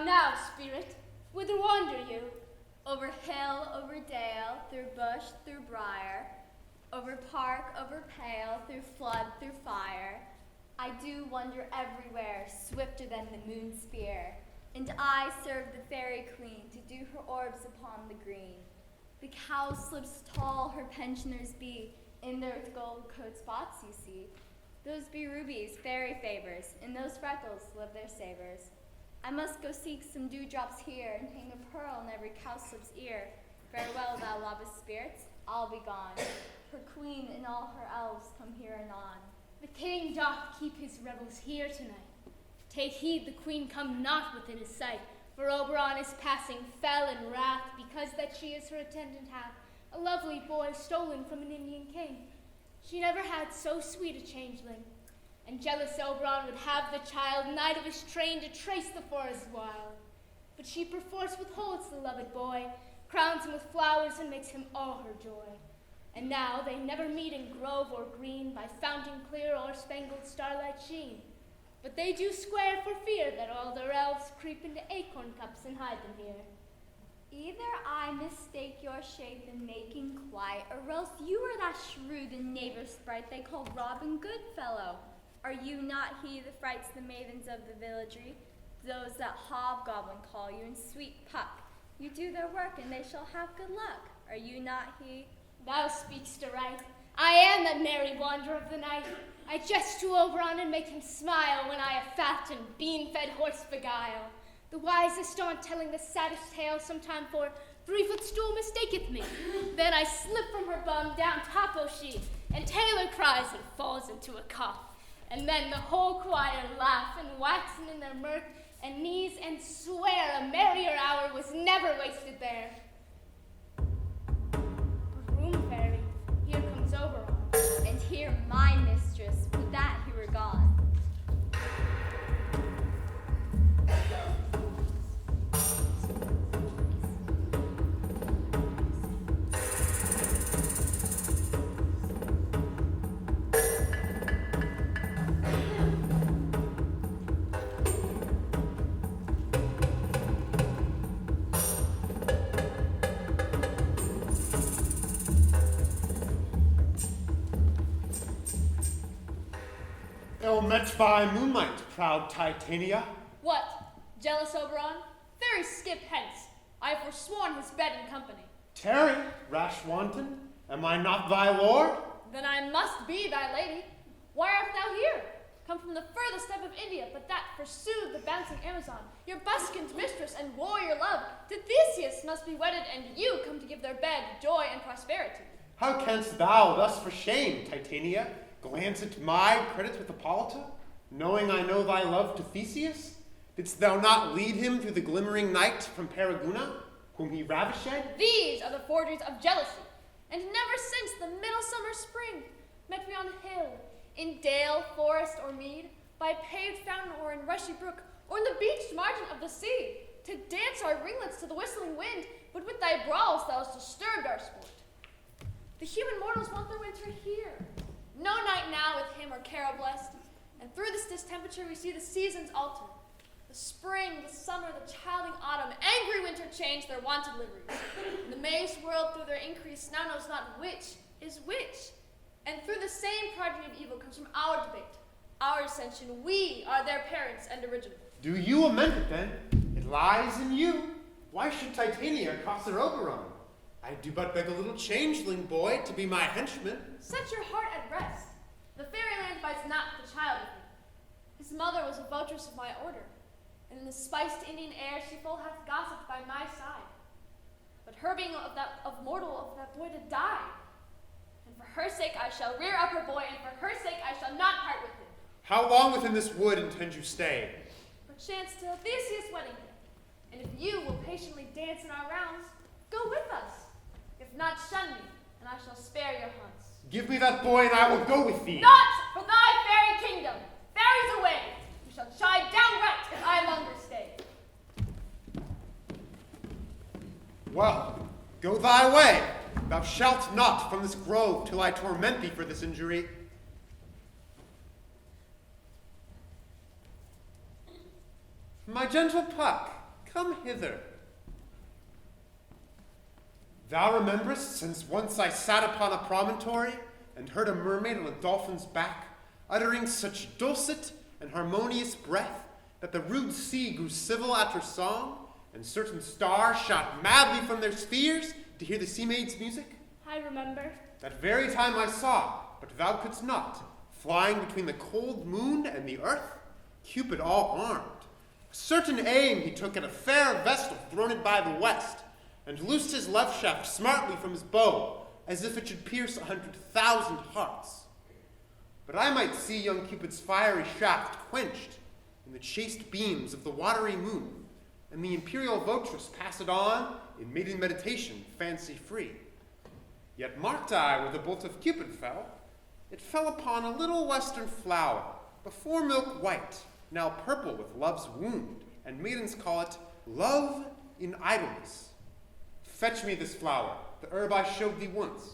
now, spirit? Whither wander you? Over hill, over dale, through bush, through briar, over park, over pale, through flood, through fire. I do wander everywhere, swifter than the moon's spear. And I serve the fairy queen to do her orbs upon the green. The cowslips tall her pensioners be, in their gold coat spots you see. Those be rubies, fairy favors, in those freckles live their savors. I must go seek some dewdrops here, and hang a pearl in every cowslip's ear. Farewell, thou lovest spirits, I'll be gone. Her queen and all her elves come here anon. The king doth keep his revels here tonight. Take heed the queen come not within his sight, for Oberon is passing fell in wrath, because that she is her attendant hath, a lovely boy stolen from an Indian king. She never had so sweet a changeling, and jealous Oberon would have the child, knight of his train, to trace the forest wild. But she perforce withholds the loved boy, crowns him with flowers, and makes him all her joy. And now they never meet in grove or green, by fountain clear or spangled starlight sheen. But they do square for fear that all their elves creep into acorn cups and hide them here. Either I mistake your shape in making quiet, or else you are that shrewd and neighbor sprite they call Robin Goodfellow. Are you not he that frights the maidens of the villagery, those that hobgoblin call you, and sweet Puck? You do their work, and they shall have good luck. Are you not he? Thou speak'st aright. I am that merry wanderer of the night. I jest to Oberon and make him smile, when I a fat and bean-fed horse beguile. The wisest on telling the saddest tale, sometime for 3-foot stool mistaketh me. Then I slip from her bum, down topo she, and Taylor cries and falls into a cough. And then the whole choir laugh, and waxen in their mirth, and knees and swear a merrier hour was never wasted there. Room fairy, here comes Oberon. And here my mistress, would that he were gone. Ill met by moonlight, proud Titania. What, jealous Oberon? Fairy skip hence. I have forsworn his bed and company. Tarry, rash wanton, am I not thy lord? Then I must be thy lady. Why art thou here? Come from the furthest step of India, but that, forsooth, the bouncing Amazon, your buskin's mistress and warrior love, to Theseus must be wedded, and you come to give their bed joy and prosperity. How canst thou thus for shame, Titania, glance at my credit with Hippolyta, knowing I know thy love to Theseus? Didst thou not lead him through the glimmering night from Periguna, whom he ravished? These are the forgeries of jealousy, and never since the middle summer spring met we on hill, in dale, forest, or mead, by paved fountain or in rushy brook, or in the beached margin of the sea, to dance our ringlets to the whistling wind, but with thy brawls thou hast disturbed our sport. The human mortals want their winter here. No night now with him or Cara blessed, and through this distemperature we see the seasons alter. The spring, the summer, the childing autumn, angry winter change their wonted liveries. And the mazed world through their increase now knows not which is which. And through the same progeny of evil comes from our debate, our dissension. We are their parents and original. Do you amend it then? It lies in you. Why should Titania cross their Oberon? I do but beg a little changeling boy to be my henchman. Set your heart at rest. The fairyland bites not the child with me. His mother was a votress of my order, and in the spiced Indian air she full hath gossiped by my side. But her being of that boy to die, and for her sake I shall rear up her boy, and for her sake I shall not part with him. How long within this wood intend you stay? Perchance till Theseus' wedding day, and if you will patiently dance in our rounds, go with us. If not, shun me, and I shall spare your haunts. Give me that boy, and I will go with thee. Not for thy fairy kingdom. Fairies away. You shall chide downright if I longer stay. Well, go thy way. Thou shalt not from this grove till I torment thee for this injury. My gentle Puck, come hither. Thou rememberest, since once I sat upon a promontory, and heard a mermaid on a dolphin's back, uttering such dulcet and harmonious breath, that the rude sea grew civil at her song, and certain stars shot madly from their spheres to hear the sea maid's music? I remember. That very time I saw, but thou couldst not, flying between the cold moon and the earth, Cupid all armed. A certain aim he took at a fair vestal throned by the west, and loosed his left shaft smartly from his bow, as if it should pierce 100,000 hearts. But I might see young Cupid's fiery shaft quenched in the chaste beams of the watery moon, and the imperial votress pass it on in maiden meditation, fancy-free. Yet marked I where the bolt of Cupid fell. It fell upon a little western flower, before milk white, now purple with love's wound, and maidens call it love in idleness. Fetch me this flower, the herb I showed thee once.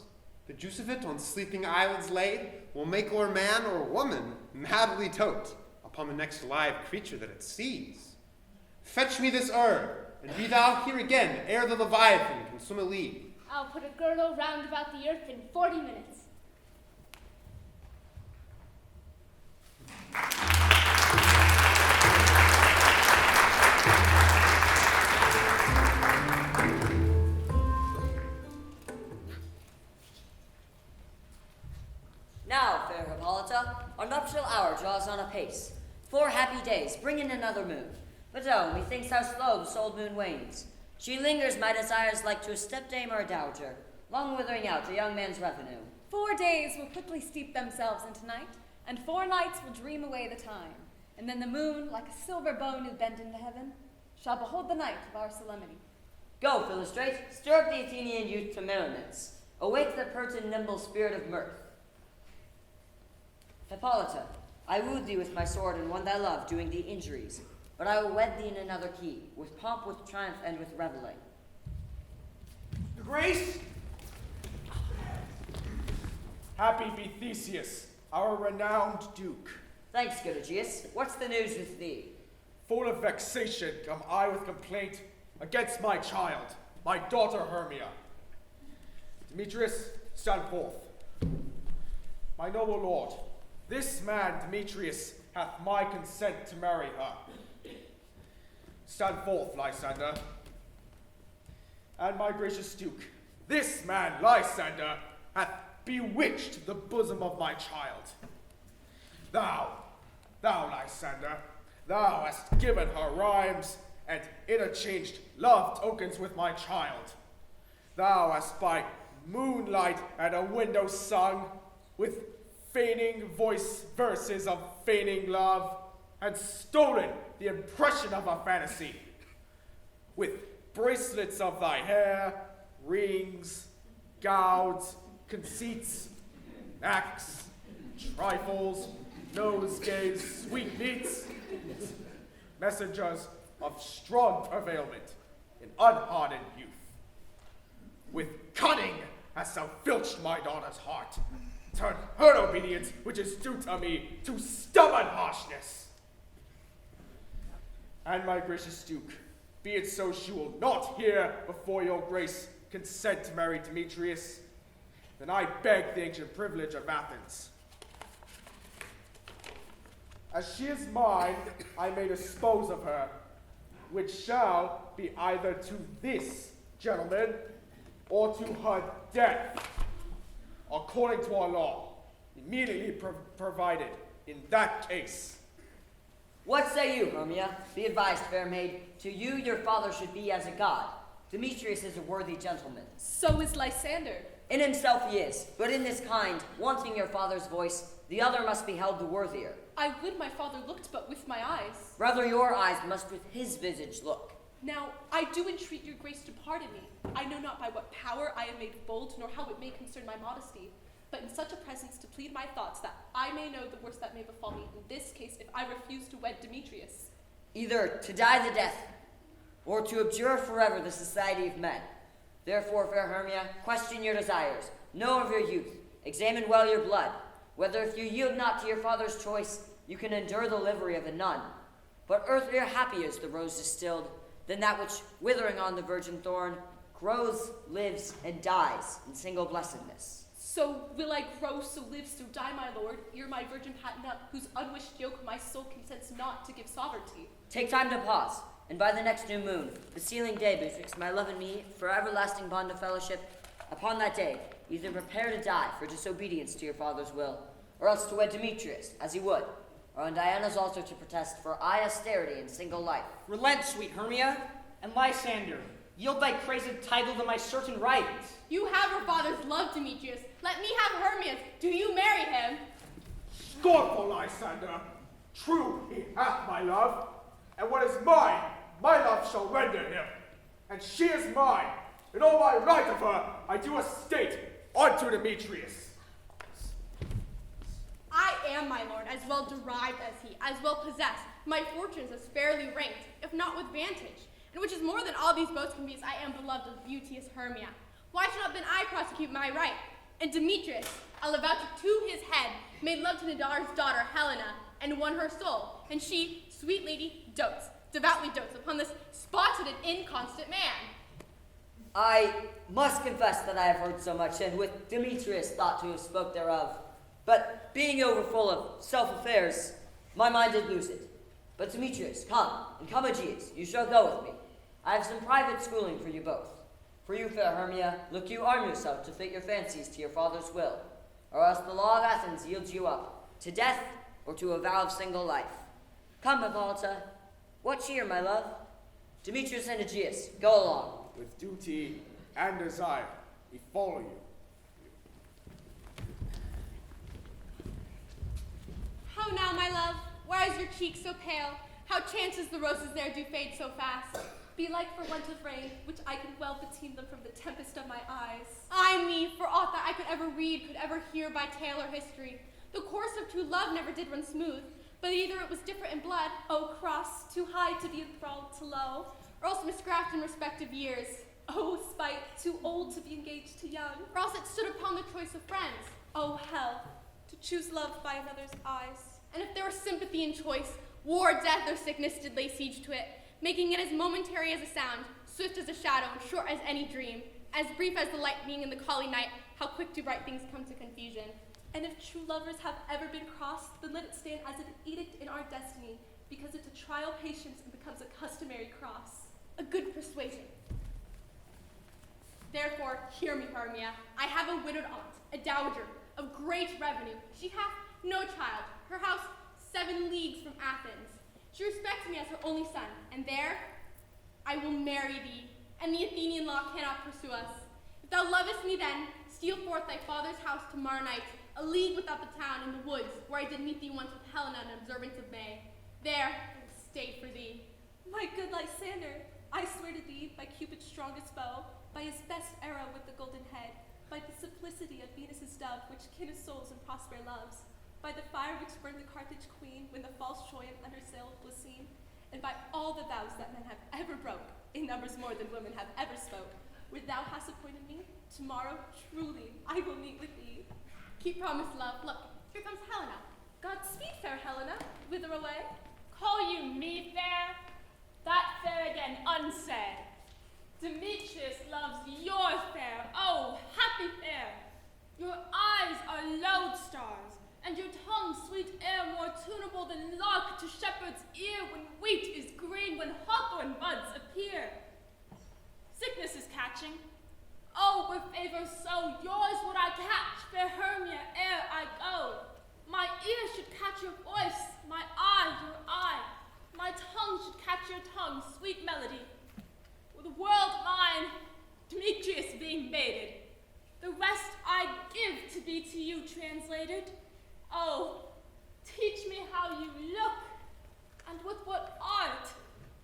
The juice of it on sleeping eyelids laid will make or man or woman madly dote upon the next live creature that it sees. Fetch me this herb, and be thou here again ere the Leviathan can swim a league. I'll put a girdle round about the earth in 40 minutes. Now, fair Hippolyta, our nuptial hour draws on apace. 4 happy days, bring in another moon. But oh, methinks how slow the souled moon wanes. She lingers my desires like to a stepdame or a dowager, long withering out a young man's revenue. 4 days will quickly steep themselves into night, and 4 nights will dream away the time. And then the moon, like a silver bow new bent into heaven, shall behold the night of our solemnity. Go, Philostrate, stir up the Athenian youth to merriments. Awake the pert and nimble spirit of mirth. Hippolyta, I wooed thee with my sword and won thy love, doing thee injuries. But I will wed thee in another key, with pomp, with triumph, and with revelling. Your Grace! Happy be Theseus, our renowned duke. Thanks, good Aegeus. What's the news with thee? Full of vexation come I with complaint against my child, my daughter Hermia. Demetrius, stand forth. My noble lord, this man Demetrius hath my consent to marry her. Stand forth, Lysander. And my gracious duke, this man Lysander hath bewitched the bosom of my child. Thou, Lysander, thou hast given her rhymes and interchanged love tokens with my child. Thou hast by moonlight at a window sung with feigning voice verses of feigning love, and stolen the impression of a fantasy. With bracelets of thy hair, rings, gauds, conceits, acts, trifles, nosegays, sweetmeats, messengers of strong prevailment in unhardened youth. With cunning hast thou filched my daughter's heart, turned her obedience, which is due to me, to stubborn harshness. And my gracious duke, be it so she will not hear before your grace consent to marry Demetrius, then I beg the ancient privilege of Athens. As she is mine, I may dispose of her, which shall be either to this gentleman or to her death, according to our law, immediately provided in that case. What say you, Hermia? Be advised, fair maid. To you your father should be as a god. Demetrius is a worthy gentleman. So is Lysander. In himself he is, but in this kind, wanting your father's voice, the other must be held the worthier. I would my father looked but with my eyes. Rather your eyes must with his visage look. Now, I do entreat your grace to pardon me. I know not by what power I am made bold, nor how it may concern my modesty, but in such a presence to plead my thoughts, that I may know the worst that may befall me in this case if I refuse to wed Demetrius. Either to die the death, or to abjure forever the society of men. Therefore, fair Hermia, question your desires, know of your youth, examine well your blood, whether if you yield not to your father's choice, you can endure the livery of a nun. But earthlier happy is the rose distilled, than that which, withering on the virgin thorn, grows, lives, and dies in single blessedness. So will I grow, so live, so die, my lord, ere my virgin patent up, whose unwished yoke my soul consents not to give sovereignty. Take time to pause, and by the next new moon, the sealing day betwixt my love and me, for everlasting bond of fellowship, upon that day, either prepare to die for disobedience to your father's will, or else to wed Demetrius, as he would, or on Diana's altar to protest for austerity and single life. Relent, sweet Hermia, and Lysander, yield thy crazed title to my certain right. You have her father's love, Demetrius. Let me have Hermia's. Do you marry him? Scornful Lysander, true he hath my love, and what is mine, my love shall render him. And she is mine, and all my right of her I do estate unto Demetrius. I am, my lord, as well derived as he, as well possessed, my fortunes as fairly ranked, if not with vantage. And which is more than all these boasts can be, as I am beloved of beauteous Hermia. Why should not then I prosecute my right? And Demetrius, I'll avouch it to his head, made love to Nidar's daughter Helena, and won her soul. And she, sweet lady, dotes, devoutly dotes, upon this spotted and inconstant man. I must confess that I have heard so much, and with Demetrius thought to have spoke thereof. But being over full of self-affairs, my mind did lose it. But Demetrius, come, and come Aegeus, you shall go with me. I have some private schooling for you both. For you, fair Hermia, look you arm yourself to fit your fancies to your father's will, or else the law of Athens yields you up, to death or to a vow of single life. Come, Hippolyta, what cheer, my love? Demetrius and Aegeus, go along. With duty and desire, we follow you. How now, my love? Why is your cheek so pale? How chances the roses there do fade so fast? Belike for want of rain, which I can well beteem them from the tempest of my eyes. Ay me, for aught that I could ever read, could ever hear by tale or history. The course of true love never did run smooth, but either it was different in blood, O cross, too high to be enthralled to low. or else miscraft in respective years, O spite, too old to be engaged to young. or else it stood upon the choice of friends. O hell, to choose love by another's eyes. And if there was sympathy in choice, war, death, or sickness did lay siege to it, making it as momentary as a sound, swift as a shadow, and short as any dream, as brief as the light being in the collie night, how quick do bright things come to confusion. And if true lovers have ever been crossed, then let it stand as an edict in our destiny, because it's a trial patience and becomes a customary cross. A good persuasion. Therefore, hear me, Hermia. I have a widowed aunt, a dowager, of great revenue. She hath no child, her house 7 leagues from Athens. She respects me as her only son, and there I will marry thee, and the Athenian law cannot pursue us. If thou lovest me then, steal forth thy father's house tomorrow night, a league without the town, in the woods, where I did meet thee once with Helena in observance of May. There I will stay for thee. My good Lysander, I swear to thee, by Cupid's strongest bow, by his best arrow with the golden head, by the simplicity of Venus's dove, which kin souls and prosper loves, by the fire which burned the Carthage queen when the false Troyan under sail was seen, and by all the vows that men have ever broke, in numbers more than women have ever spoke, where thou hast appointed me, tomorrow truly I will meet with thee. Keep promise, love. Look, here comes Helena. Godspeed, fair Helena. Whither away? Call you me fair? That fair again unsaid. Demetrius loves your fair, oh, happy fair. Your eyes are lodestars, and your tongue sweet air more tunable than lark to shepherd's ear when wheat is green, when hawthorn buds appear. Sickness is catching. Oh, were favor so, yours would I catch, fair Hermia, ere I go. My ear should catch your voice, my eye your eye. My tongue should catch your tongue, sweet melody. With the world mine, Demetrius being mated, the rest I'd give to be to you translated. Oh, teach me how you look, and with what art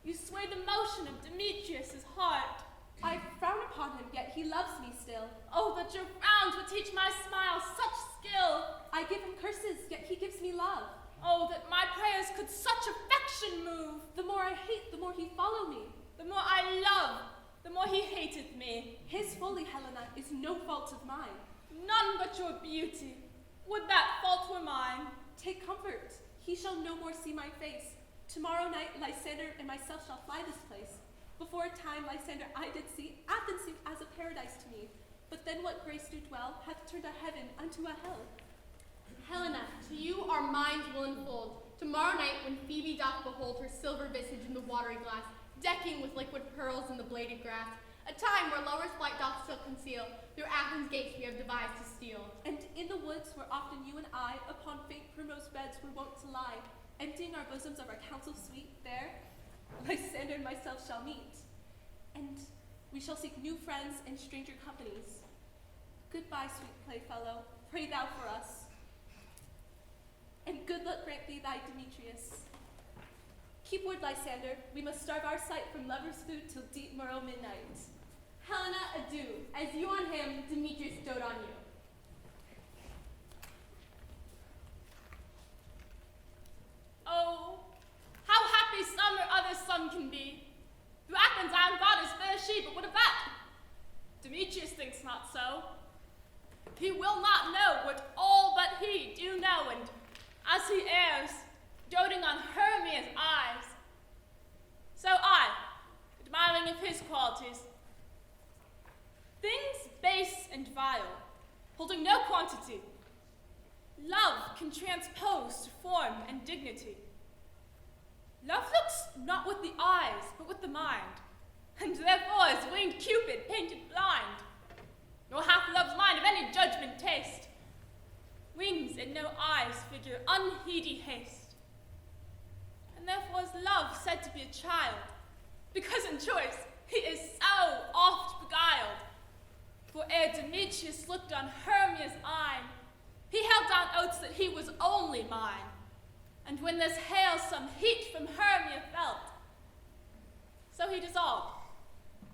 you sway the motion of Demetrius's heart. I frown upon him, yet he loves me still. Oh, that your frowns would teach my smile such skill. I give him curses, yet he gives me love. Oh, that my prayers could such affection move. The more I hate, the more he follow me. The more I love, the more he hateth me. His folly, Helena, is no fault of mine. None but your beauty. Would that fault were mine. Take comfort. He shall no more see my face. Tomorrow night, Lysander and myself shall fly this place. Before a time, Lysander, I did see Athens seemed as a paradise to me. But then what grace do dwell hath turned a heaven unto a hell. Helena, to you our minds will unfold. Tomorrow night, when Phoebe doth behold her silver visage in the watery glass, decking with liquid pearls in the bladed grass, a time where lover's flight doth still conceal, through Athens' gates we have devised to steal. And in the woods where often you and I, upon faint primrose beds, were wont to lie, emptying our bosoms of our counsel sweet, there, Lysander and myself shall meet. And we shall seek new friends and stranger companies. Goodbye, sweet playfellow, pray thou for us. And good luck grant thee thy Demetrius. Keep word, Lysander, we must starve our sight from lover's food till deep morrow midnight. Helena, adieu. As you on him, Demetrius dote on you. Oh, how happy some or other some can be. Through Athens I am goddess, fair she, but what of that? Demetrius thinks not so. He will not know what all but he do know, and as he errs, doting on Hermia's eyes, so I, admiring of his qualities, things base and vile, holding no quantity, love can transpose to form and dignity. Love looks not with the eyes, but with the mind, and therefore is winged Cupid painted blind, nor hath love's mind of any judgment taste. Wings and no eyes figure unheedy haste. And therefore is love said to be a child, because in choice he is so oft beguiled. For ere Demetrius looked on Hermia's eye, he held down oaths that he was only mine. And when this hail some heat from Hermia felt, so he dissolved,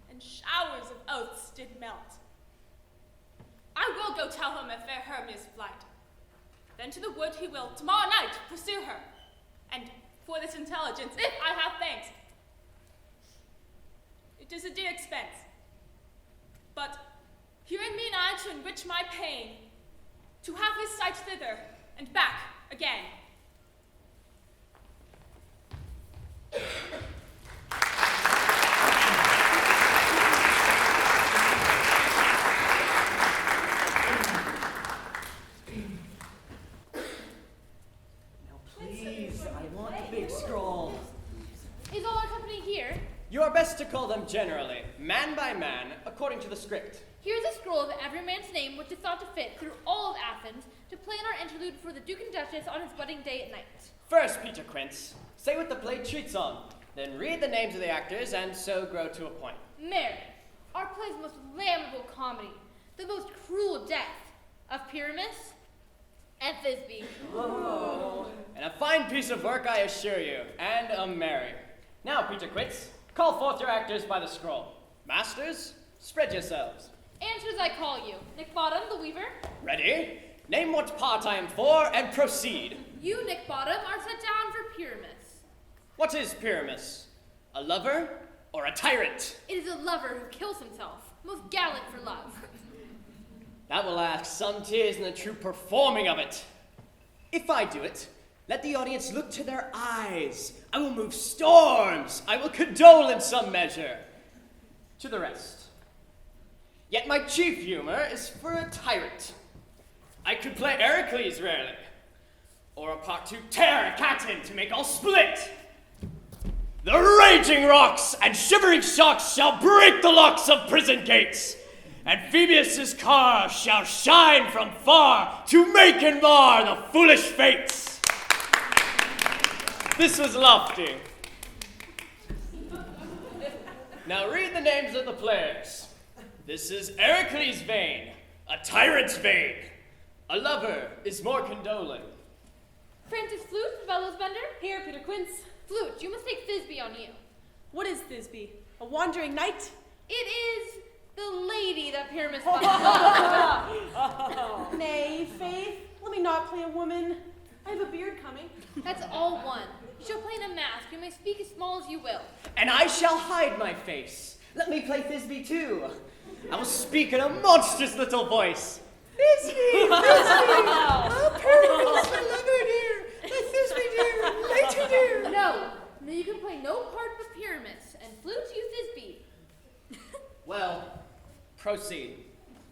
and showers of oaths did melt. I will go tell him of fair Hermia's flight. Then to the wood he will tomorrow night pursue her, and for this intelligence, if I have thanks, it is a dear expense. But herein mean I to enrich my pain, to have his sight thither and back again. Please, I want the big scroll. Is all our company here? You are best to call them generally, man by man, according to the script. Here's a scroll of every man's name which is thought to fit through all of Athens to plan our interlude for the Duke and Duchess on his wedding day at night. First, Peter Quince, say what the play treats on, then read the names of the actors, and so grow to a point. Mary, our play's most lamentable comedy, the most cruel death of Pyramus and Thisbe. And a fine piece of work, I assure you, and a merry. Now, Peter Quince, call forth your actors by the scroll. Masters, spread yourselves. Answer as I call you. Nick Bottom, the weaver. Ready? Name what part I am for, and proceed. You, Nick Bottom, are set down for Pyramus. What is Pyramus? A lover or a tyrant? It is a lover who kills himself, most gallant for love. That will ask some tears in the true performing of it. If I do it, let the audience look to their eyes. I will move storms. I will condole in some measure. To the rest. Yet my chief humor is for a tyrant. I could play Heracles rarely, or a part to tear a cat in to make all split. The raging rocks and shivering shocks shall break the locks of prison gates, and Phoebus' car shall shine from far to make and mar the foolish fates. This was lofty. Now read the names of the players. This is Heracles' vein, a tyrant's vein. A lover is more condoling. Francis Flute, the bellows bender. Here, Peter Quince. Flute, you must take Thisbe on you. What is Thisbe? A wandering knight? It is the lady that Pyramus bought. Nay, Faith, let me not play a woman. I have a beard coming. That's all one. You shall play in a mask. You may speak as small as you will. And I shall hide my face. Let me play Thisbe too. I will speak in a monstrous little voice. Thisbe! Oh, Pyramus, my lover dear! My Thisbe dear! Later dear! No, you can play no part but Pyramus, and Flute, you Thisbe. Well, proceed.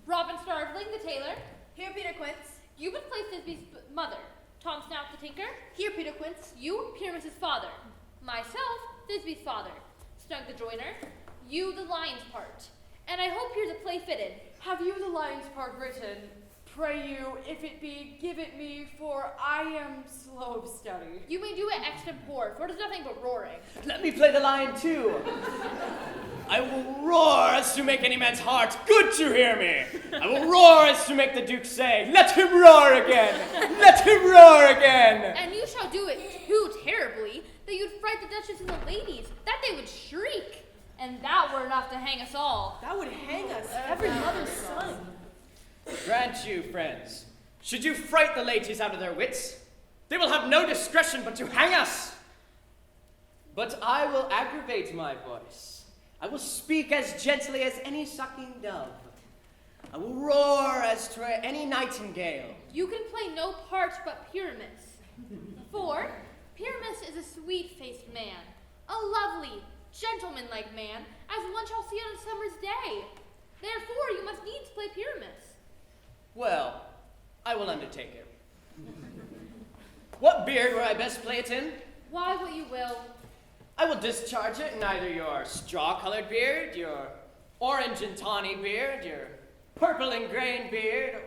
Robin Starveling, the tailor. Here, Peter Quince. You would play Thisby's mother. Tom Snap, the tinker. Here, Peter Quince. You, Pyramus's father. Myself, Thisby's father. Snug the joiner. You, the lion's part. And I hope here's a play fitted. Have you the lion's part written? Pray you, if it be, give it me, for I am slow of study. You may do it extempore, for it is nothing but roaring. Let me play the lion too. I will roar as to make any man's heart good to hear me. I will roar as to make the duke say, let him roar again. Let him roar again. And you shall do it too terribly, that you'd fright the duchess and the ladies, that they would shriek. And that were enough to hang us all. That would hang us, every mother's son. Grant you, friends, should you fright the ladies out of their wits, they will have no discretion but to hang us. But I will aggravate my voice. I will speak as gently as any sucking dove. I will roar as to any nightingale. You can play no part but Pyramus. For Pyramus is a sweet-faced man, a lovely, gentleman-like man, as one shall see on a summer's day. Therefore, you must needs play Pyramus. Well, I will undertake it. What beard will I best play it in? Why, what you will. I will discharge it in either your straw-colored beard, your orange and tawny beard, your purple and grain beard,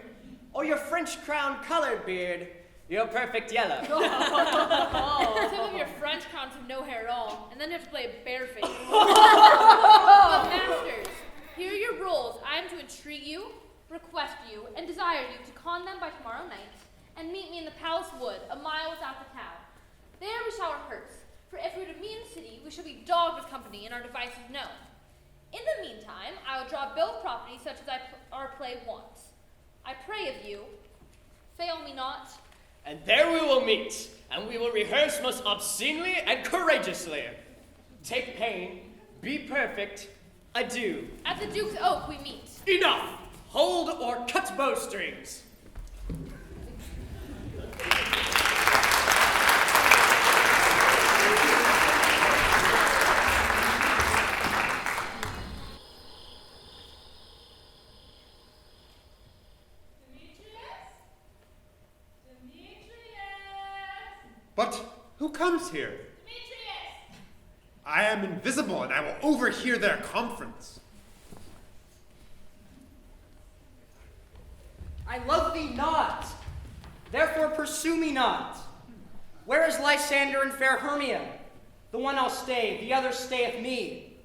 or your French crown-colored beard, your perfect yellow. Some of your French crowns have no hair at all, and then you have to play a bare face. But masters, here are your roles. I am to entreat you, request you, and desire you to con them by tomorrow night, and meet me in the palace wood, a mile without the town. There we shall rehearse, for if we were to meet in the city, we shall be dogged with company and our devices known. In the meantime, I will draw a bill of property such as our play wants. I pray of you, fail me not. And there we will meet, and we will rehearse most obscenely and courageously. Take pain, be perfect, adieu. At the Duke's Oak we meet. Enough! Hold or cut bowstrings. But who comes here? Demetrius! I am invisible, and I will overhear their conference. I love thee not, therefore pursue me not. Where is Lysander and fair Hermia? The one I'll stay, the other stayeth me.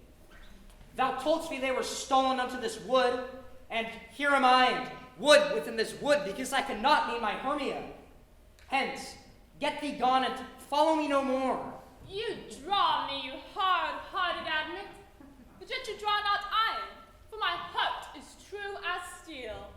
Thou toldst me they were stolen unto this wood, and here am I, and wood within this wood, because I cannot meet my Hermia. Hence, get thee gone, and follow me no more. You draw me, you hard-hearted adamant, but yet you draw not iron, for my heart is true as steel.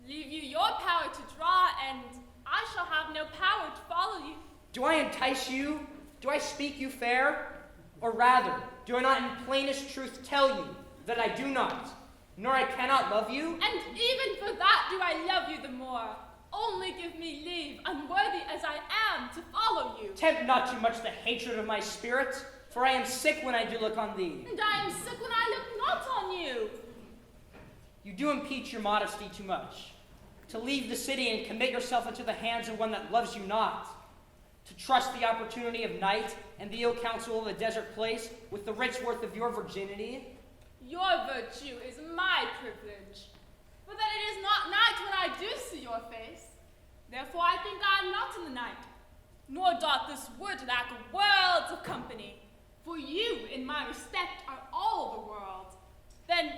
Leave you your power to draw, and I shall have no power to follow you. Do I entice you? Do I speak you fair? Or rather, do I not in plainest truth tell you that I do not, nor I cannot love you? And even for that do I love you the more. Only give me leave, unworthy as I am, to follow you. Tempt not too much the hatred of my spirit, for I am sick when I do look on thee. And I am sick when I look not on you. You do impeach your modesty too much. To leave the city and commit yourself into the hands of one that loves you not. To trust the opportunity of night and the ill counsel of a desert place with the rich worth of your virginity. Your virtue is my privilege, but that it is not night when I do see your face. Therefore I think I am not in the night, nor doth this wood lack worlds of company. For you, in my respect, are all the world. Then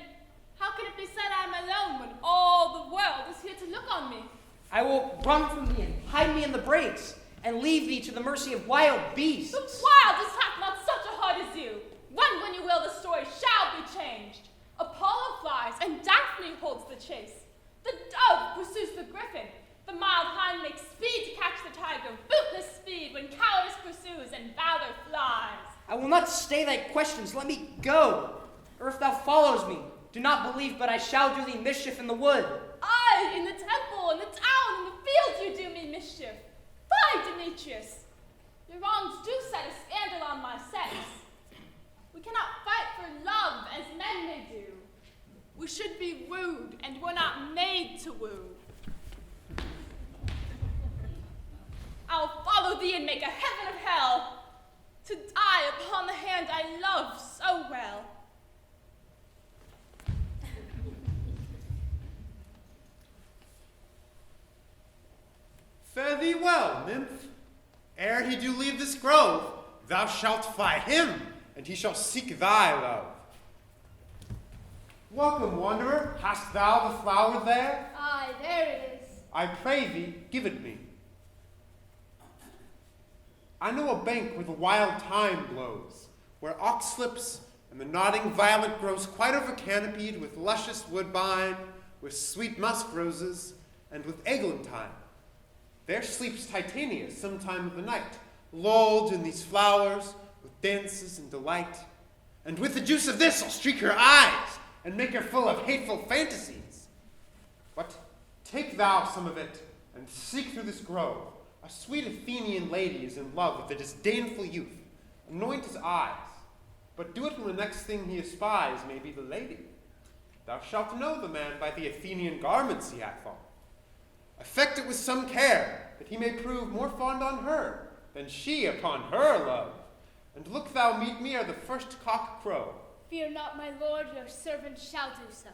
how can it be said I am alone when all the world is here to look on me? I will run from thee and hide me in the brakes, and leave thee to the mercy of wild beasts. The wildest hath not such a heart as you. Run when you will, the story shall be changed. Apollo flies, and Daphne holds the chase. The dove pursues the griffin. The mild hind makes speed to catch the tiger, bootless speed when cowardice pursues and valor flies. I will not stay thy questions, let me go. Or if thou follows me, do not believe, but I shall do thee mischief in the wood. Aye, in the temple, in the town, in the field you do me mischief. Fie, Demetrius! Your wrongs do set a scandal on my sex. We cannot fight for love as men may do. We should be wooed, and we're not made to woo. I'll follow thee and make a heaven of hell, to die upon the hand I love so well. Fare thee well, nymph. Ere he do leave this grove, thou shalt fly him, and he shall seek thy love. Welcome, wanderer. Hast thou the flower there? Aye, there it is. I pray thee, give it me. I know a bank where the wild thyme blows, where oxlips and the nodding violet grows quite over-canopied with luscious woodbine, with sweet musk roses, and with eglantine. There sleeps Titania some time of the night, lulled in these flowers, with dances and delight. And with the juice of this I'll streak her eyes, and make her full of hateful fantasies. But take thou some of it, and seek through this grove. A sweet Athenian lady is in love with a disdainful youth. Anoint his eyes, but do it when the next thing he espies may be the lady. Thou shalt know the man by the Athenian garments he hath on. Affect it with some care, that he may prove more fond on her than she upon her love. And look thou meet me ere the first cock crow. Fear not, my lord, your servant shall do so.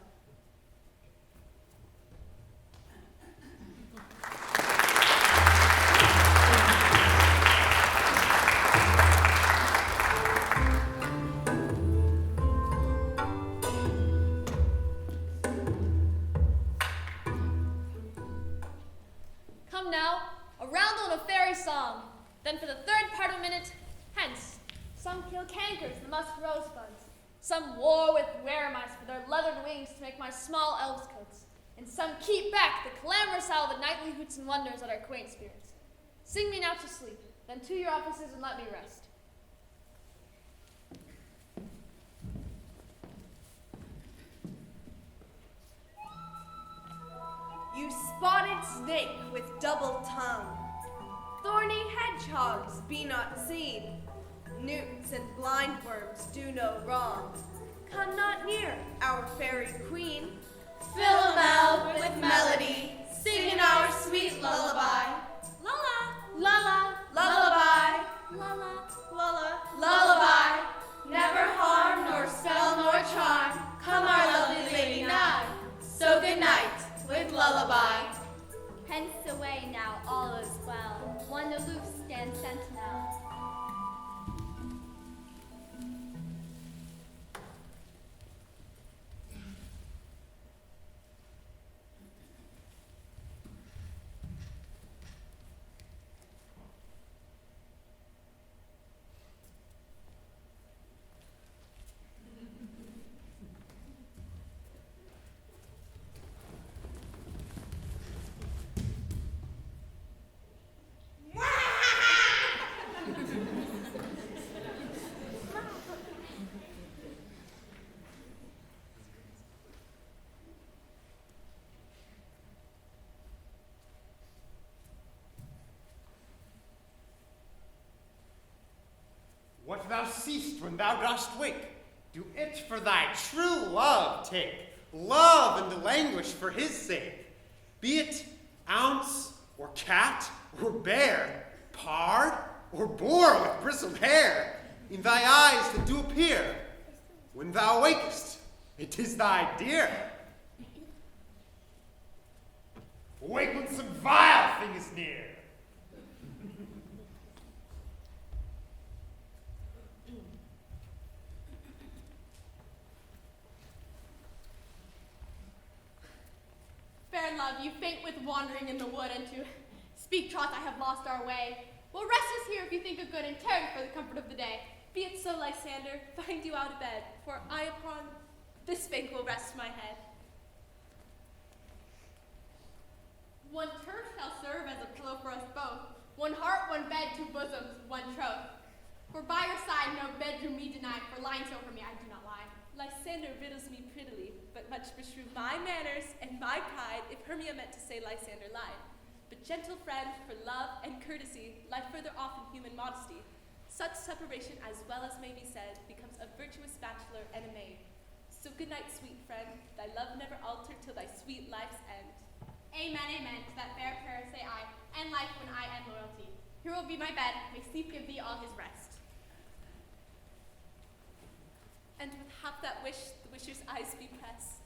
Come now, a roundel and a fairy song. Then for the third part of a minute, hence. Some kill cankers, the musk rosebuds. Some war with weremice for their leathered wings to make my small elves' coats. And some keep back the clamorous owl, the nightly hoots and wonders at our quaint spirits. Sing me now to sleep, then to your offices and let me rest. You spotted snake with double tongue, thorny hedgehogs be not seen, newts and blindworms do no wrong. Come not near our fairy queen. Philomel with melody, singing our sweet lullaby. Lulla, lulla, lullaby, lulla, lulla, lullaby. Never harm nor spell nor charm, come our lovely lady nigh. So good night with lullaby. Hence away now, all is well. One aloof stands sentinel. What thou seest when thou dost wake, do it for thy true love take. Love and languish for his sake. Be it ounce, or cat, or bear, pard, or boar with bristled hair, in thy eyes that do appear. When thou wakest, it is thy dear. Wake when some vile thing is near. Fair love, you faint with wandering in the wood, and to speak troth, I have lost our way. Well, rest us here if you think it good, and tarry for the comfort of the day. Be it so, Lysander, find you out of bed, for I upon this bank will rest my head. One turf shall serve as a pillow for us both. One heart, one bed, two bosoms, one troth. For by your side no bedroom me denied, for lying so for me I do not lie. Lysander riddles me prettily, but much beshrew my manners and my pride if Hermia meant to say Lysander lied. But gentle friend, for love and courtesy lie further off in human modesty. Such separation, as well as may be said, becomes a virtuous bachelor and a maid. So good night, sweet friend. Thy love never altered till thy sweet life's end. Amen, amen, to that fair prayer say I, and life when I end loyalty. Here will be my bed, may sleep give thee all his rest. And with half that wish, the wisher's eyes be pressed.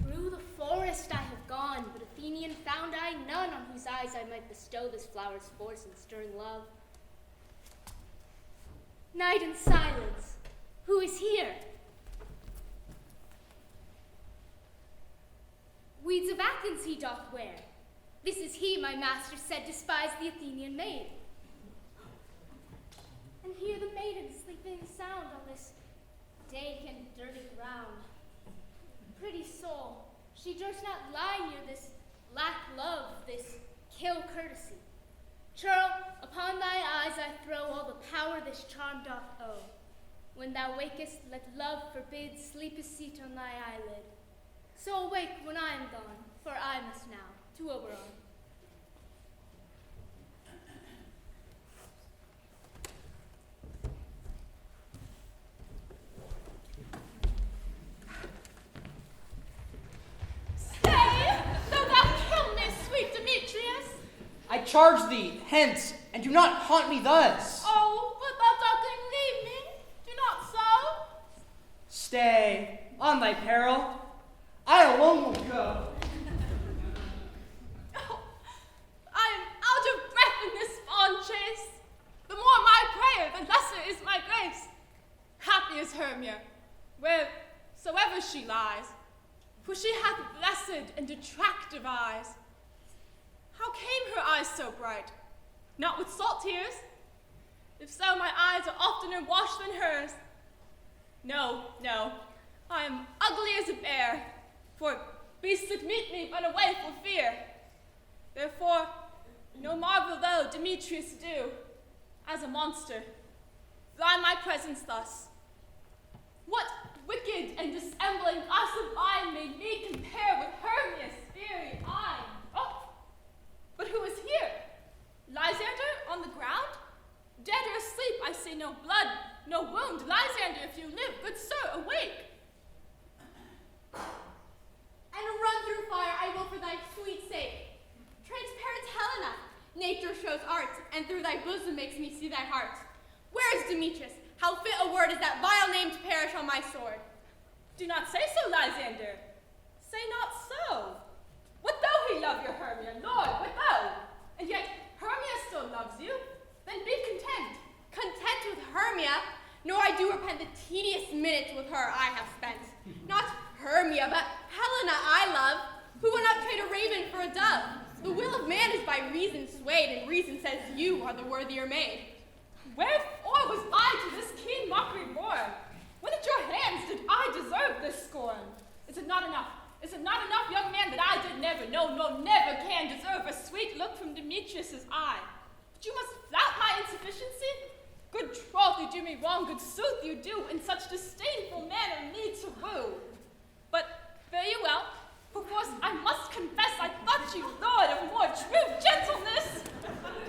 Through the forest I have gone, but Athenian found I none on whose eyes I might bestow this flower's force and stirring love. Night and silence, who is here? Weeds of Athens he doth wear. This is he, my master said, despised the Athenian maid. And here the maiden sleeping sound on this dank and dirty ground. Pretty soul, she durst not lie near this lack love, this kill courtesy. Churl, upon thy eyes I throw all the power this charm doth owe. When thou wakest, let love forbid sleep a seat on thy eyelid. So awake when I am gone, for I must now to Oberon. I charge thee, hence, and do not haunt me thus. Oh, but thou dost leave me. Do not so. Stay, on thy peril. I alone will go. Oh, I am out of breath in this fond chase. The more my prayer, the lesser is my grace. Happy is Hermia, wheresoever she lies, for she hath blessed and attractive eyes. How came her eyes so bright? Not with salt tears? If so, my eyes are oftener washed than hers. No, I am ugly as a bear, for beasts that meet me run away for fear. Therefore, no marvel though Demetrius do, as a monster, fly my presence thus. What wicked and dissembling us of mine made me compare with Hermia's fiery eye? Oh! But who is here? Lysander on the ground? Dead or asleep, I see no blood, no wound. Lysander, if you live, good sir, awake. And a run through fire I will for thy sweet sake. Transparent Helena, nature shows art, and through thy bosom makes me see thy heart. Where is Demetrius? How fit a word is that vile name to perish on my sword. Do not say so, Lysander. Say not so. What though he love your Hermia, Lord, what though? And yet Hermia still loves you. Then be content. Content with Hermia? Nor I do repent the tedious minutes with her I have spent. Not Hermia, but Helena I love, who will not trade a raven for a dove. The will of man is by reason swayed, and reason says you are the worthier maid. Wherefore was I to this keen mockery born? When at your hands did I deserve this scorn? Is it not enough? Is it not enough, young man, that I did never, no, never can deserve a sweet look from Demetrius's eye? But you must flout my insufficiency? Good troth, you do me wrong, good sooth you do, in such disdainful manner me to woo. But fare you well, perforce I must confess I thought you lord of more true gentleness.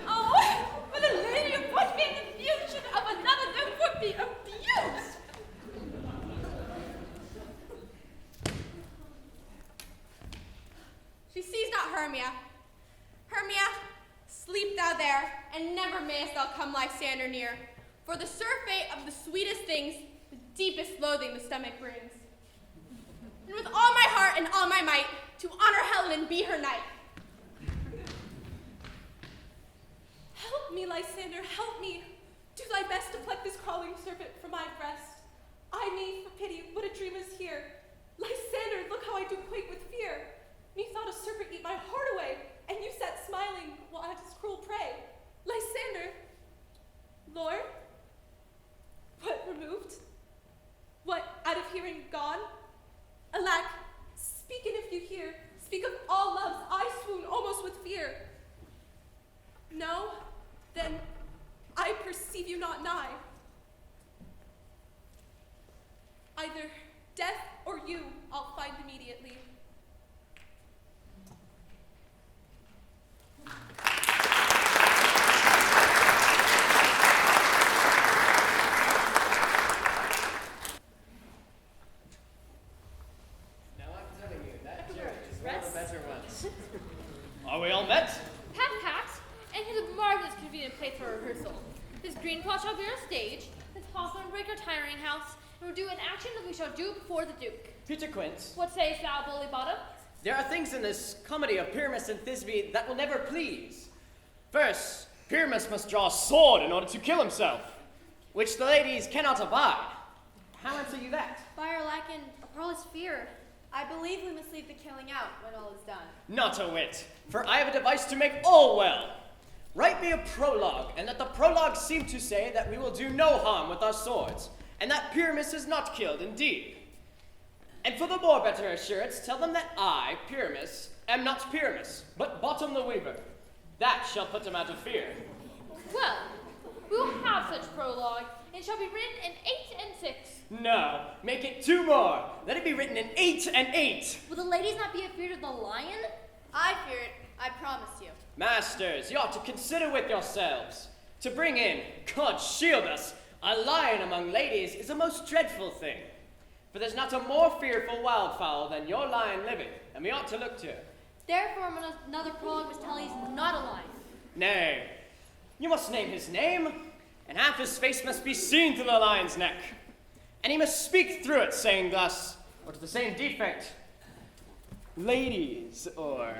Oh, for the lady of what being the fusion of another there would be abused. She sees not Hermia. Hermia, sleep thou there, and never mayest thou come Lysander near. For the surfeit of the sweetest things, the deepest loathing the stomach brings. And with all my heart and all my might, to honor Helen and be her knight. Help me, Lysander, help me. Do thy best to pluck this crawling serpent from my breast. I me, for pity, what a dream is here. Lysander, look how I do quake with fear. Methought a serpent eat my heart away, and you sat smiling while at his cruel prey. Lysander, Lord, what removed? What out of hearing gone? Alack, speak and if you hear, speak of all loves, I swoon almost with fear. No, then I perceive you not nigh. Either death or you I'll find immediately. Are we all met? Packed, and here's a marvelous convenient place for rehearsal. This green plot shall be our stage, this hawthorn brake our tiring house, and we'll do an action that we shall do before the Duke. Peter Quince, What sayest thou, bully bottom? there are things in this comedy of Pyramus and Thisbe that will never please. First, Pyramus must draw a sword in order to kill himself, which the ladies cannot abide. How answer you that? Fire lacking a perilous fear. I believe we must leave the killing out when all is done. Not a whit, for I have a device to make all well. Write me a prologue, and let the prologue seem to say that we will do no harm with our swords, and that Pyramus is not killed indeed. And for the more better assurance, tell them that I, Pyramus, am not Pyramus, but Bottom the Weaver. That shall put them out of fear. Well, we will have such prologue, and shall be written in 8 and 6. No, make it 2 more. Let it be written in 8 and 8. Will the ladies not be afraid of the lion? I fear it, I promise you. Masters, you ought to consider with yourselves. To bring in, God shield us, a lion among ladies is a most dreadful thing. For there's not a more fearful wildfowl than your lion living, and we ought to look to. Therefore, another prologue must tell he's not a lion. Nay, you must name his name, and half his face must be seen through the lion's neck. And he must speak through it, saying thus, or to the same defect, ladies, or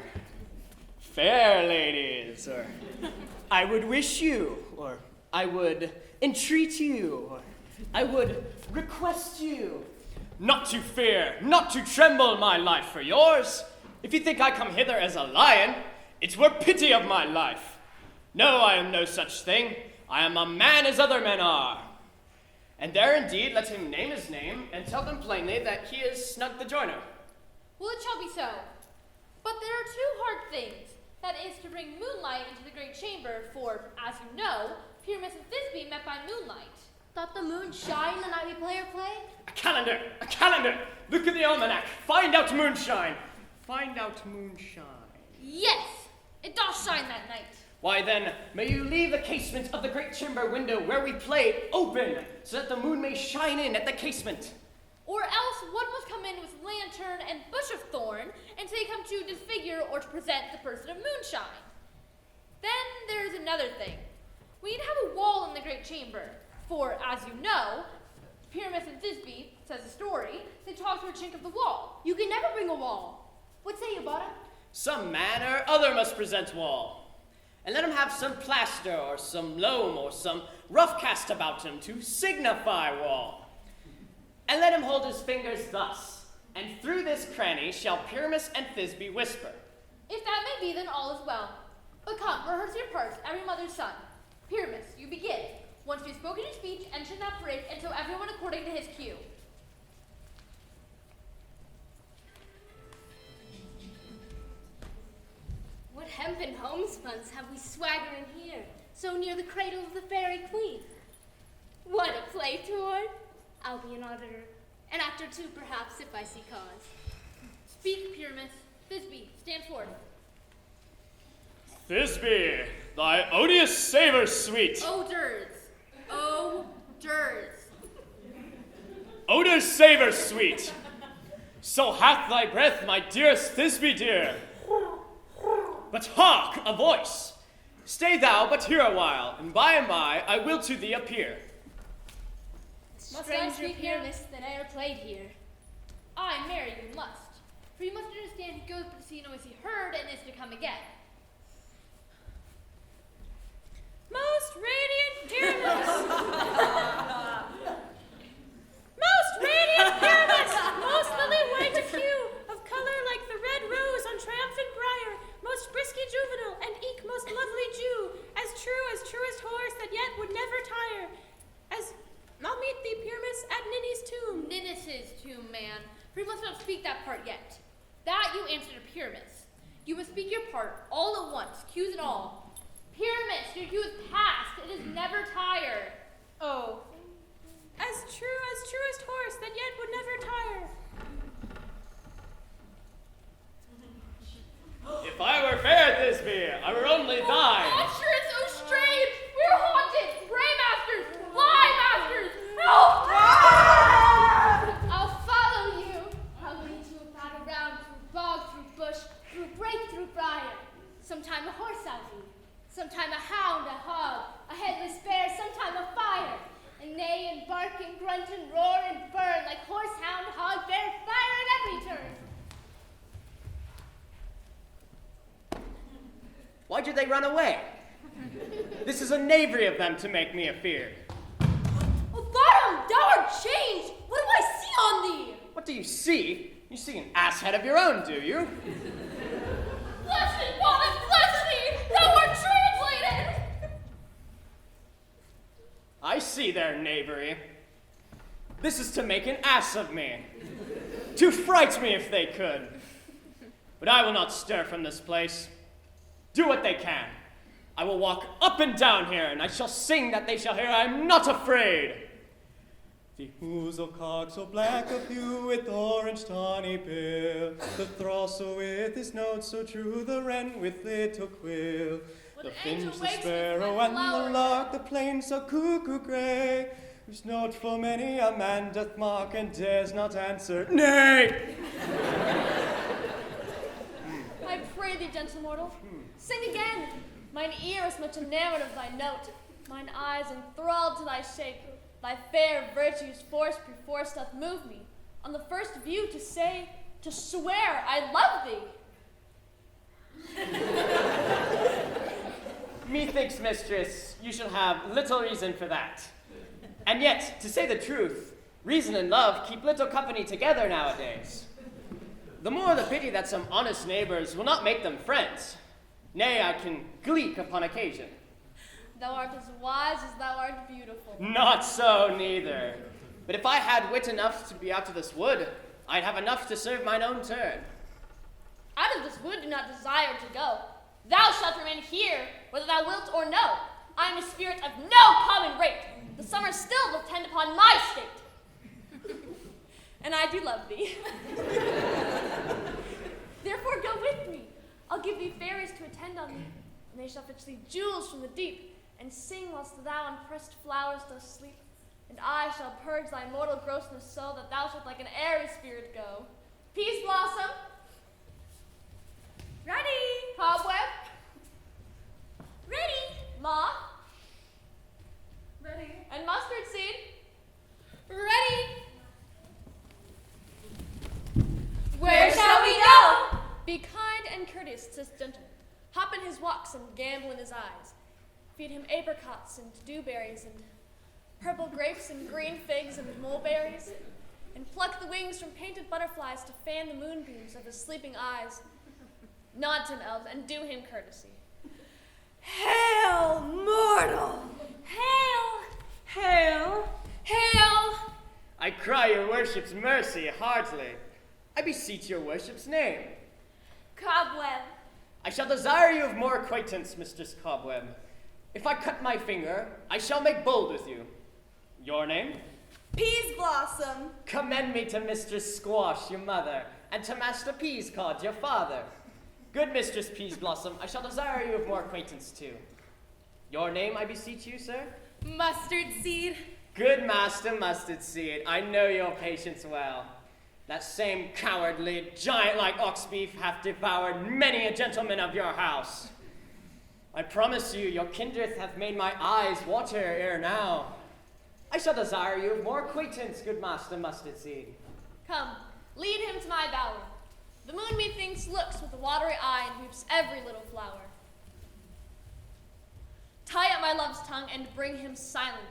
fair ladies, or I would wish you, or I would entreat you, or I would request you, not to fear, not to tremble my life for yours. If you think I come hither as a lion, it were pity of my life. No, I am no such thing. I am a man as other men are. And there indeed let him name his name, and tell them plainly that he is Snug the Joiner. Well, it shall be so. But there are 2 hard things. That is to bring moonlight into the great chamber, for, as you know, Pyramus and Thisbe met by moonlight. Thought the moon shine the night we play our play? A calendar! A calendar! Look at the almanac. Find out moonshine. Find out moonshine. Yes, it does shine that night. Why then, may you leave the casement of the great chamber window where we play open, so that the moon may shine in at the casement. Or else one must come in with lantern and bush of thorn, and say come to disfigure or to present the person of moonshine. Then there is another thing. We need to have a wall in the great chamber, for, as you know, Pyramus and Thisbe, says the story, they talk through a chink of the wall. You can never bring a wall. What say you, Bottom? Some man or other must present wall. And let him have some plaster or some loam or some rough cast about him to signify wall. And let him hold his fingers thus, and through this cranny shall Pyramus and Thisbe whisper. If that may be, then all is well. But come, rehearse your parts, every mother's son. Pyramus, you begin. Once you've spoken your speech, enter that break, and so everyone according to his cue. What hempen homespuns have we swaggering here, so near the cradle of the fairy queen? What a play tour! I'll be an auditor, an actor too, perhaps, if I see cause. Speak, Pyramus. Thisbe, stand forth. Thisbe, thy odious savor sweet. Odors. Odors. Odors savor sweet. So hath thy breath, my dearest Thisbe dear. But hark, a voice. Stay thou but here a while, and by I will to thee appear. Must I Stranger speak now? Pyramus than e'er played here. Aye, marry, you must. For you must understand he goes but to see no is he heard, and is to come again. Most radiant Pyramus! Most radiant Pyramus! Most lily white of hue, of color like the red rose on triumphant briar, most frisky juvenile, and eke most lovely Jew, as truest horse that yet would never tire, as I'll meet thee, Pyramus, at Ninny's tomb. Ninnis' tomb, man. For you must not speak that part yet. That you answer to Pyramus. You must speak your part, all at once, cues and all. Pyramus, your cue is past. It is never tired. Oh, as truest horse that yet would never tire. If I were fair, Thisbe, I were only thine. Oh, sure, it's so strange. We're haunted. Bray masters, fly masters, help! I'll follow you. I'll lead you about around through bog, through bush, through break, through briar. sometime a horse I'll be, sometime a hound, a hog, a headless bear, sometime a fire. And neigh and bark and grunt and roar and burn like horse, hound, hog, bear, fire at every turn. Why did they run away? This is a knavery of them to make me afeard. Oh, Bottom, thou art changed! What do I see on thee? What do you see? You see an ass head of your own, do you? Bless thee, Bottom, bless thee! Thou art translated! I see their knavery. This is to make an ass of me. To fright me if they could. But I will not stir from this place. Do what they can. I will walk up and down here, and I shall sing that they shall hear I am not afraid. The ouzel cock so black of hue with orange tawny bill, the throstle with his notes so true, the wren with little quill, the finch, the sparrow, and the lark, the plain so cuckoo grey, whose note full many a man doth mock and dares not answer, nay! I pray thee, gentle mortal, sing again. Mine ear is much enamored of thy note, mine eyes enthralled to thy shape. Thy fair virtue's force perforce doth move me, on the first view to say, to swear I love thee. Methinks, mistress, you shall have little reason for that. And yet, to say the truth, reason and love keep little company together nowadays. The more the pity that some honest neighbors will not make them friends. Nay, I can gleek upon occasion. Thou art as wise as thou art beautiful. Not so, neither. But if I had wit enough to be out of this wood, I'd have enough to serve mine own turn. Out of this wood do not desire to go. Thou shalt remain here, whether thou wilt or no. I am a spirit of no common rate. The summer still will tend upon my state. And I do love thee. Therefore go with me. I'll give thee fairies to attend on thee, and they shall fetch thee jewels from the deep, and sing whilst thou on pressed flowers dost sleep. And I shall purge thy mortal grossness so that thou shalt like an airy spirit go. Peas blossom. Ready! Cobweb. Ready! Moth. Ready? And mustard seed. Ready! Where shall we go? Be kind and courteous to this gentleman. Hop in his walks and gamble in his eyes. Feed him apricots and dewberries and purple grapes and green figs and mulberries. And pluck the wings from painted butterflies to fan the moonbeams of his sleeping eyes. Nod to him, elves, and do him courtesy. Hail, mortal! Hail! Hail! Hail! I cry your worship's mercy heartily. I beseech your worship's name. Cobweb. I shall desire you of more acquaintance, Mistress Cobweb. If I cut my finger, I shall make bold with you. Your name? Peas blossom! Commend me to Mistress Squash, your mother, and to Master Peascod, your father. Good Mistress Peasblossom, I shall desire you of more acquaintance too. Your name, I beseech you, sir? Mustard seed. Good Master Mustard Seed, I know your patience well. That same cowardly, giant-like ox beef hath devoured many a gentleman of your house. I promise you, your kindred hath made my eyes water ere now. I shall desire you of more acquaintance, good Master Mustard Seed. Come, lead him to my bower. The moon, methinks, looks with a watery eye and weeps every little flower. Tie up my love's tongue and bring him silently.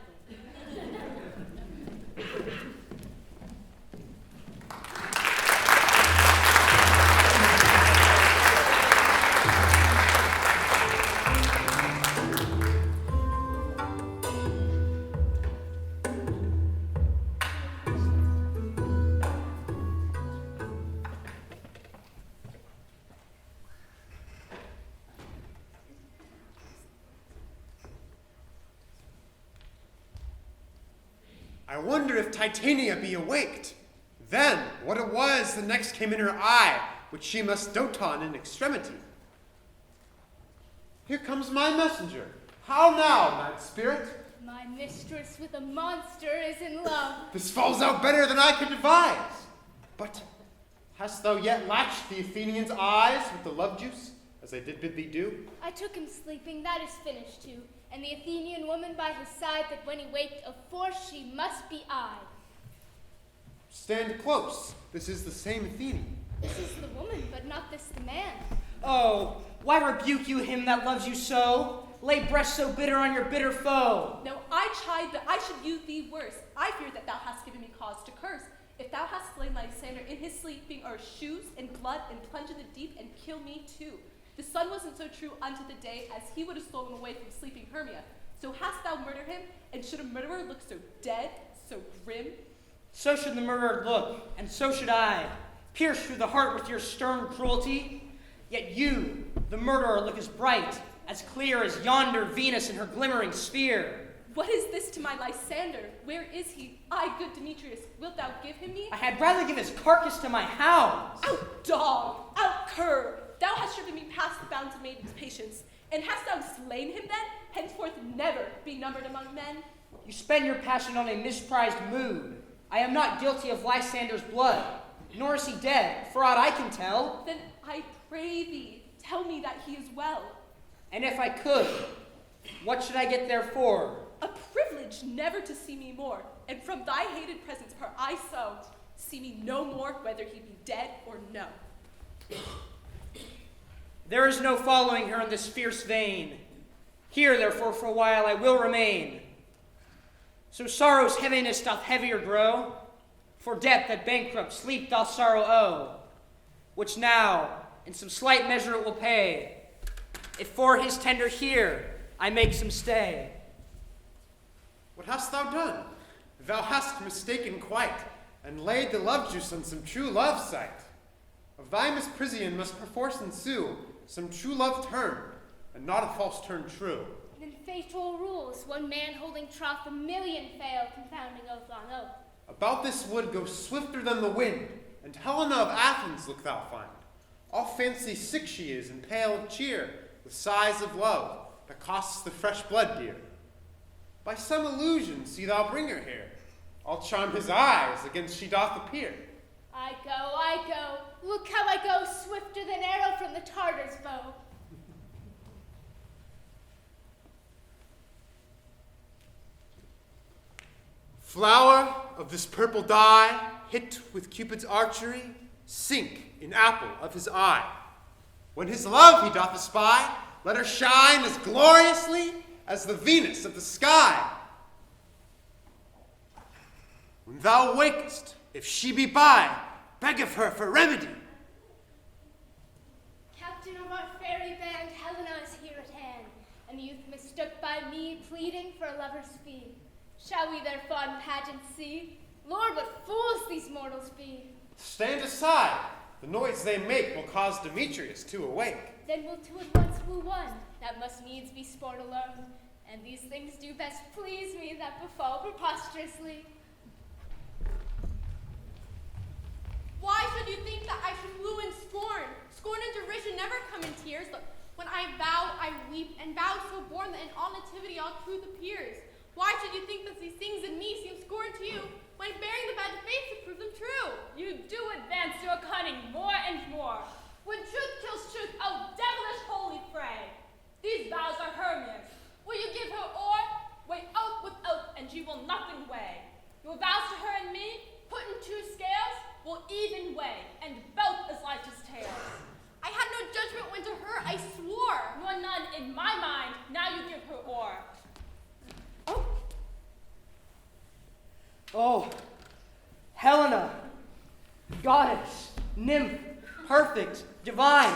I wonder if Titania be awaked. Then, what it was the next came in her eye, which she must dote on in extremity. Here comes my messenger. How now, mad spirit? My mistress with a monster is in love. This falls out better than I could devise. But hast thou yet latched the Athenian's eyes with the love juice, as I did bid thee do? I took him sleeping, that is finished too, and the Athenian woman by his side, that when he waked, of force she must be I. Stand close. This is the same Athene. This is the woman, but not this the man. Oh, why rebuke you him that loves you so? Lay breast so bitter on your bitter foe. No, I chide that I should use thee worse. I fear that thou hast given me cause to curse. If thou hast slain Lysander in his sleeping, or shoes and blood, and plunge in the deep, and kill me too. The sun wasn't so true unto the day, as he would have stolen away from sleeping Hermia. So hast thou murdered him, and should a murderer look so dead, so grim? So should the murderer look, and so should I, pierced through the heart with your stern cruelty. Yet you, the murderer, look as bright, as clear as yonder Venus in her glimmering sphere. What is this to my Lysander? Where is he? I, good Demetrius, wilt thou give him me? I had rather give his carcass to my hounds. Out, dog! Out, cur! Thou hast driven me past the bounds of maiden's patience. And hast thou slain him then? Henceforth never be numbered among men? You spend your passion on a misprized mood. I am not guilty of Lysander's blood, nor is he dead, for aught I can tell. Then I pray thee, tell me that he is well. And if I could, what should I get therefore? A privilege never to see me more, and from thy hated presence per I so see me no more, whether he be dead or no. There is no following her in this fierce vein. Here, therefore, for a while I will remain. So sorrow's heaviness doth heavier grow, for debt that bankrupt sleep doth sorrow owe, which now in some slight measure it will pay, if for his tender here I make some stay. What hast thou done? Thou hast mistaken quite, and laid the love juice on some true love sight. Of thy misprision must perforce ensue some true love turn, and not a false turn true. Then fatal rules, one man holding troth, a million fail, confounding oath on oath. About this wood go swifter than the wind, and Helena of Athens look thou find. All fancy sick she is, and pale of cheer, with sighs of love, that costs the fresh blood dear. By some illusion see thou bring her here. I'll charm his eyes against she doth appear. I go, look how I go, swifter than arrow from the Tartar's bow. Flower of this purple dye, hit with Cupid's archery, sink in apple of his eye. When his love he doth espy, let her shine as gloriously as the Venus of the sky. When thou wakest, if she be by, beg of her for remedy. Captain of our fairy band, Helena is here at hand, and the youth mistook by me, pleading for a lover's fee. Shall we their fond pageant see? Lord, what fools these mortals be! Stand aside. The noise they make will cause Demetrius to awake. Then will two at once woo one, that must needs be sport alone. And these things do best please me that befall preposterously. Why should you think that I should woo and scorn? Scorn and derision never come in tears. But when I vow, I weep, and vow so born that in all nativity all truth appears. Why should you think that these things in me seem scorn to you, when bearing the bad face to prove them true? You do advance your cunning more and more. When truth kills truth, oh devilish holy fray! These vows are Hermia's. Will you give her or weigh oath with oath, and she will nothing weigh? Your vows to her and me, put in two scales, will even weigh, and both as light as tails. I had no judgment when to her I swore. Nor none in my mind, now you give her o'er. Oh, Helena, goddess, nymph, perfect, divine.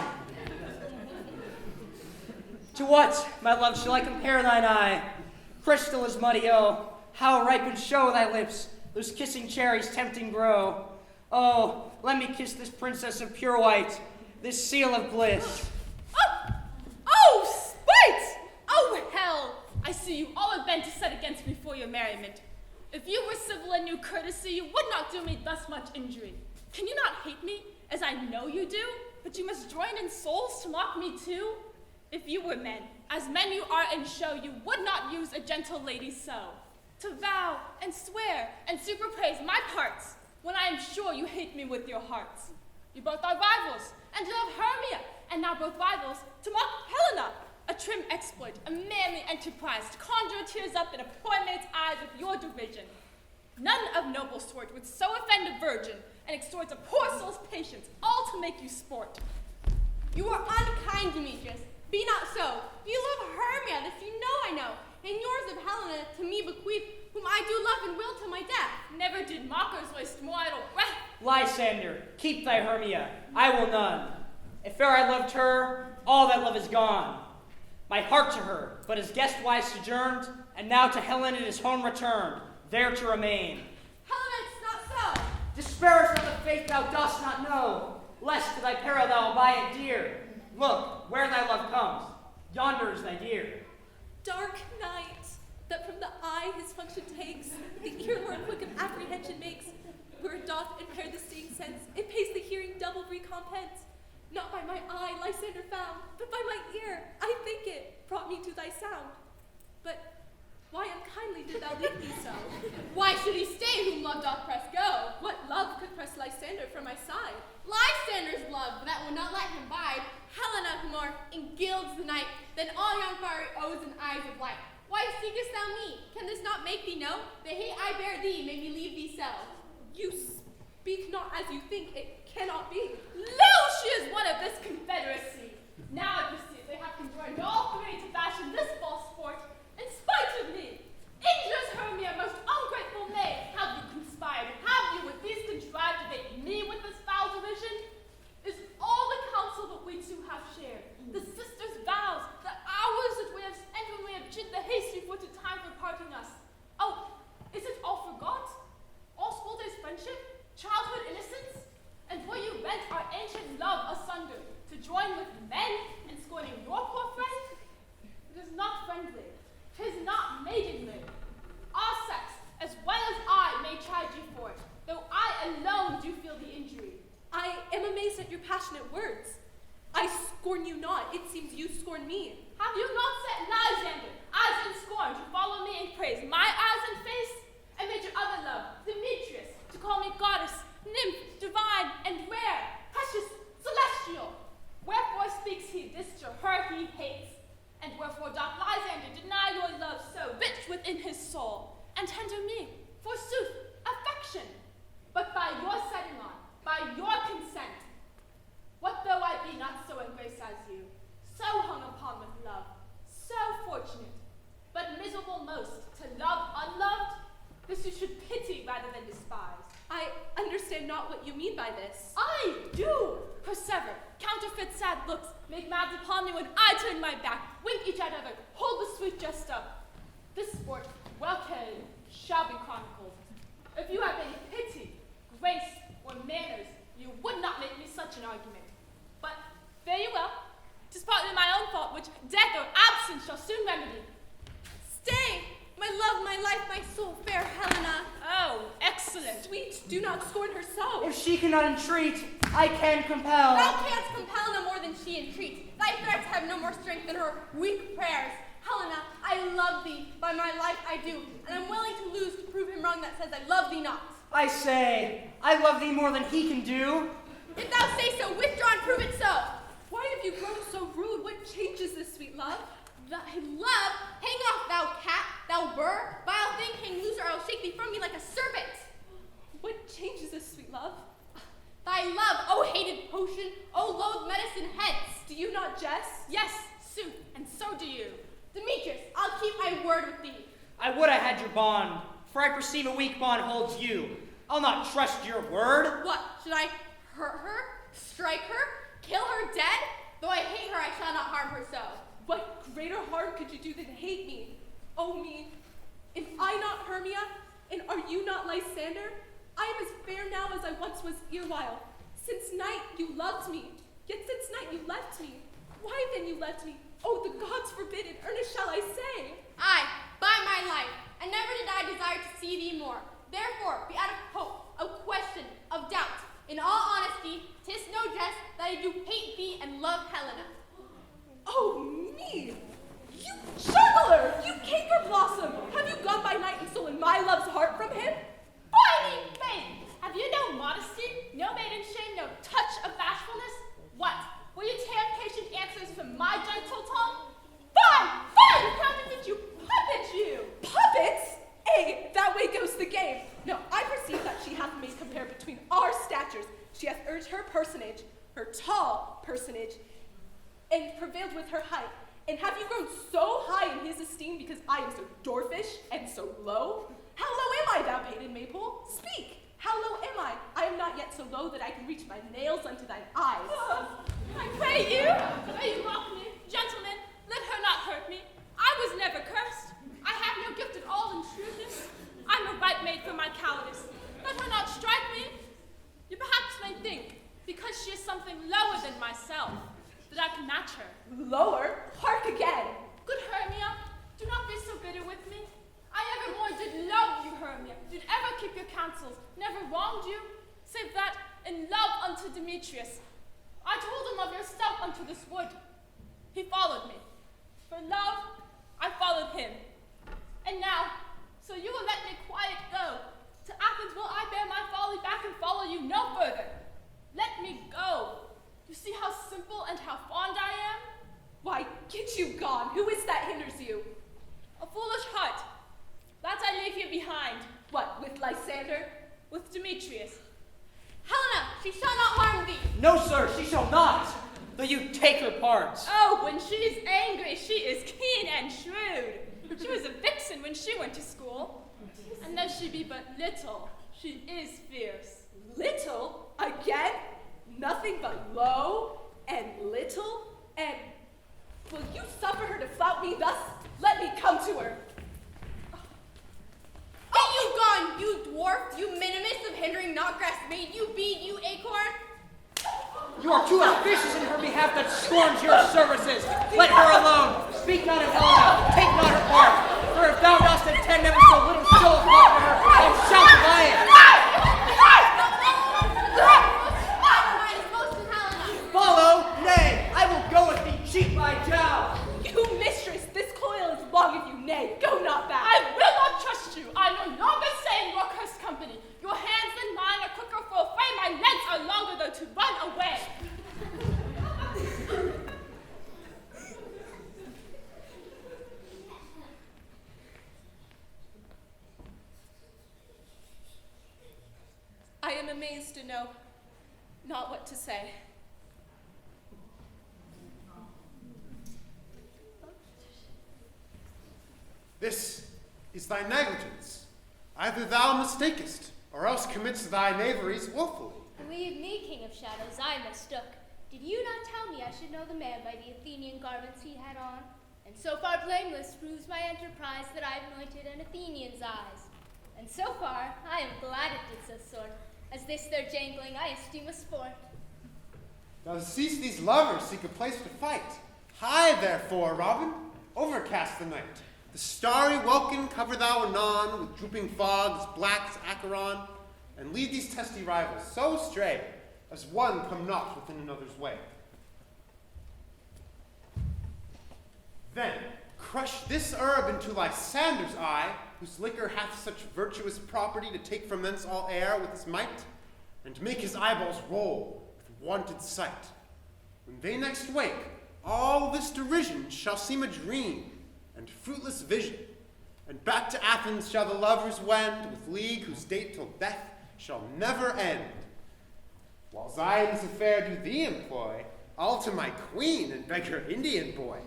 To what, my love, shall I compare thine eye? Crystal is muddy, oh, how ripe and show thy lips, those kissing cherries tempting grow. Oh, let me kiss this princess of pure white, this seal of bliss. Oh, spite! Oh, hell! I see you all are bent to set against me for your merriment. If you were civil and knew courtesy, you would not do me thus much injury. Can you not hate me, as I know you do, but you must join in souls to mock me too? If you were men, as men you are in show, you would not use a gentle lady so, to vow and swear and superpraise my parts, when I am sure you hate me with your hearts. You both are rivals, and love Hermia, and now both rivals, to mock Helena, a trim exploit, a manly enterprise, to conjure tears up in a poor maid's eyes with your derision. None of noble sort would so offend a virgin, and extorts a poor soul's patience, all to make you sport. You are unkind, Demetrius. Be not so. You love Hermia, this you know I know, and yours of Helena to me bequeath, whom I do love and will till my death. Never did mockers waste more idle breath. Lysander, keep thy Hermia, I will none. If e'er I loved her, all that love is gone. My heart to her, but as guest-wise sojourned, and now to Helen it is home returned, there to remain. Helena, it's not so. Disparage not the faith thou dost not know, lest to thy peril thou buy it dear. Look, where thy love comes, yonder is thy dear. Dark night, that from the eye his function takes, the ear more quick of apprehension makes. Where it doth impair the seeing sense, it pays the hearing double recompense. Not by my eye Lysander found, but by my ear, I think it, brought me to thy sound. But why unkindly did thou leave me so? Why should he stay whom love doth press go? What love could press Lysander from my side? Lysander's love that will not let him bide. Helena, who more engilds the night than all young fiery oaths and eyes of light. Why seekest thou me? Can this not make thee know? The hate I bear thee made me leave thee so. You speak not as you think, it cannot be. Lo, she is one of this confederacy. Now I perceive they have conjoined all three to fashion this false sport, in spite of me. Injurious Hermia, most ungrateful maid, have you conspired, have you with these contrived to bait me with this foul derision? Is all the counsel that we two have shared, the sisters' vows, the hours that we have spent when we have chid the hasty footed time for parting us? Oh, is it all forgot? All school days friendship, childhood innocence? And will you rent our ancient love asunder to join with men in scorning your poor friend? It is not friendly, 'tis not maidenly. Our sex, as well as I, may chide you for it, though I alone do feel the injury. I am amazed at your passionate words. I scorn you not, it seems you scorn me. Have you not set Lysander, as in scorn, to follow me in praise, my eyes and face? And made your other love, Demetrius, to call me goddess, nymph, divine, and rare, precious, celestial. Wherefore speaks he this to her he hates? And wherefore doth Lysander deny your love so rich within his soul, and tender me, forsooth, affection? But by your setting on, by your consent, what though I be not so in grace as you, so hung upon with love, so fortunate, but miserable most, to love unloved? This you should pity rather than despise. I understand not what you mean by this. I do! Persever, counterfeit sad looks, make mad upon me when I turn my back, wink each at other, hold the sweet jest up. This sport, well carried, shall be chronicled. If you have any pity, grace, or manners, you would not make me such an argument. But fare you well. 'Tis partly my own fault, which death or absence shall soon remedy. Stay, my love, my life, my soul, fair Helena. Oh, excellent. Sweet, do not scorn her so. If she cannot entreat, I can compel. Thou canst compel no more than she entreats. Thy threats have no more strength than her weak prayers. Helena, I love thee, by my life I do, and I'm willing to lose to prove him wrong that says I love thee not. I say, I love thee more than he can do. If thou say so, withdraw and prove it so. Why have you grown so rude? What changes this sweet love? Thy love, hang off, thou cat, thou burr, vile thing, hang loose, or I'll shake thee from me like a serpent. What changes this sweet love? Thy love, O hated potion, O loathed medicine hence. Do you not jest? Yes, sooth, and so do you. Demetrius, I'll keep my word with thee. I would I had your bond, for I perceive a weak bond holds you. I'll not trust your word. What, should I hurt her, strike her, kill her dead? Though I hate her, I shall not harm her so. What greater harm could you do than hate me? Oh me, am I not Hermia? And are you not Lysander? I am as fair now as I once was erewhile. Since night you loved me, yet since night you left me. Why then you left me? Oh, the gods forbid, in earnest shall I say. Aye, by my life, and never did I desire to see thee more. Therefore, be out of hope, of question, of doubt. In all honesty, 'tis no jest that I do hate thee and love Helena. Oh me! You juggler! You caper blossom! Have you gone by night and stolen my love's heart from him? Fighting maiden! Have you no modesty, no maiden shame, no touch of bashfulness? What? Will you tear little tongue? Fine, fine, counterfeit you, puppet you! Puppets? That way goes the game. No, I perceive that she hath made compare between our statures. She hath urged her personage, her tall personage, and prevailed with her height. And have you grown so high in his esteem because I am so dwarfish and so low? How low am I, thou painted Maypole? Speak! How low am I? I am not yet so low that I can reach my nails unto thine eyes. I pray you, mock me, gentlemen, let her not hurt me. I was never cursed. I have no gift at all in shrewdness. I'm a right maid for my cowardice. Let her not strike me. You perhaps may think, because she is something lower than myself, that I can match her. Lower? Hark again. Good Hermia, do not be so bitter with me. I evermore did love you, Hermia, did ever keep your counsels, never wronged you, save that in love unto Demetrius. I told him of yourself unto this wood. He followed me. For love, I followed him. And now, so you will let me quiet go. To Athens will I bear my folly back and follow you no further. Let me go. You see how simple and how fond I am? Why, get you gone. Who is that hinders you? A foolish heart. That I leave here behind. What, with Lysander? With Demetrius. Helena, she shall not harm thee. No, sir, she shall not. Though you take her part. Oh, when she is angry, she is keen and shrewd. She was a vixen when she went to school. And though she be but little, she is fierce. Little? Again? Nothing but low and little and... Will you suffer her to flout me thus? Let me come to her. Be you gone, you dwarf, you minimus of hindering Knotgrass maid, you bead, you acorn. You are too ambitious in her behalf that scorns your services. Let her alone. Speak not of Helena. Take not her part. For if thou dost intend ever so little show of love for her, thou shalt defiant. Follow? Nay, I will go with thee cheek by jowl. You mistress, this coil is long if you nay. Go not back. I will not trust you. I no longer stay in your cursed company. Your hands and mine are quicker for a fray. My legs are longer though to run away. I am amazed to know not what to say. This is thy negligence. Either thou mistakest, or else commits thy knaveries willfully. Believe me, King of Shadows, I mistook. Did you not tell me I should know the man by the Athenian garments he had on? And so far blameless proves my enterprise that I've anointed an Athenian's eyes. And so far, I am glad it did so sort, as this their jangling I esteem a sport. Thou seest these lovers seek a place to fight. High, therefore, Robin, overcast the night. The starry welkin cover thou anon with drooping fogs, black as Acheron, and lead these testy rivals so stray as one come not within another's way. Then crush this herb into Lysander's eye, whose liquor hath such virtuous property to take from thence all air with his might, and make his eyeballs roll with wonted sight. When they next wake, all this derision shall seem a dream and fruitless vision, and back to Athens shall the lovers wend, with league whose date till death shall never end. While Zion's affair do thee employ, I'll to my queen and beg her Indian boy,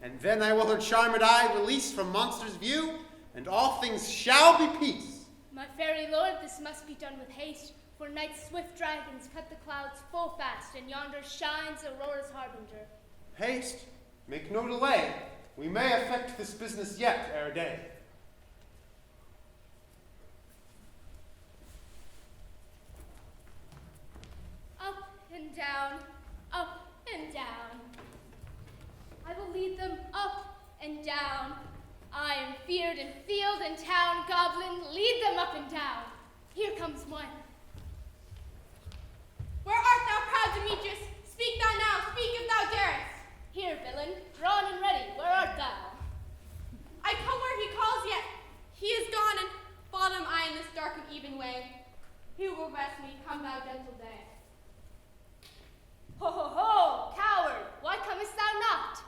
and then I will her charmed eye release from monsters' view, and all things shall be peace. My fairy lord, this must be done with haste, for night's swift dragons cut the clouds full fast, and yonder shines Aurora's harbinger. Haste, make no delay. We may effect this business yet ere day. Up and down, up and down. I will lead them up and down. I am feared in field and town. Goblin, lead them up and down. Here comes one. Where art thou, proud Demetrius? Speak thou now, speak if thou darest. Here, villain, drawn and ready, where art thou? I come where he calls, yet he is gone, and bottom I in this dark and even way. Who will rest me, come thou gentle day? Ho, ho, ho, coward, why comest thou not?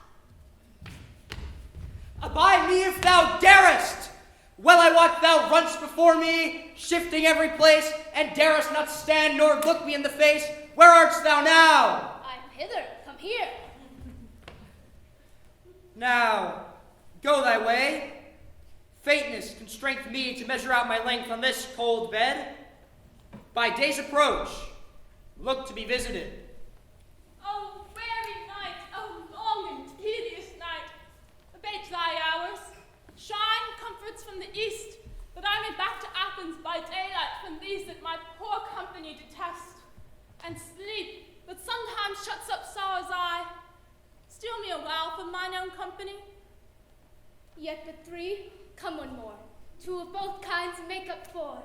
thee if thou darest. Well I wot thou runn'st before me, shifting every place, and darest not stand nor look me in the face. Where art thou now? I'm hither, come here. Now, go thy way. Faintness constraineth me to measure out my length on this cold bed. By day's approach, look to be visited. Oh, weary night, oh, long and tedious night, abate thy hours. Shine comforts from the east, that I may back to Athens by daylight from these that my poor company detest. And sleep, that sometimes shuts up sorrow's eye. Steal me a while from mine own company. Yet but three, come one more. Two of both kinds make up four.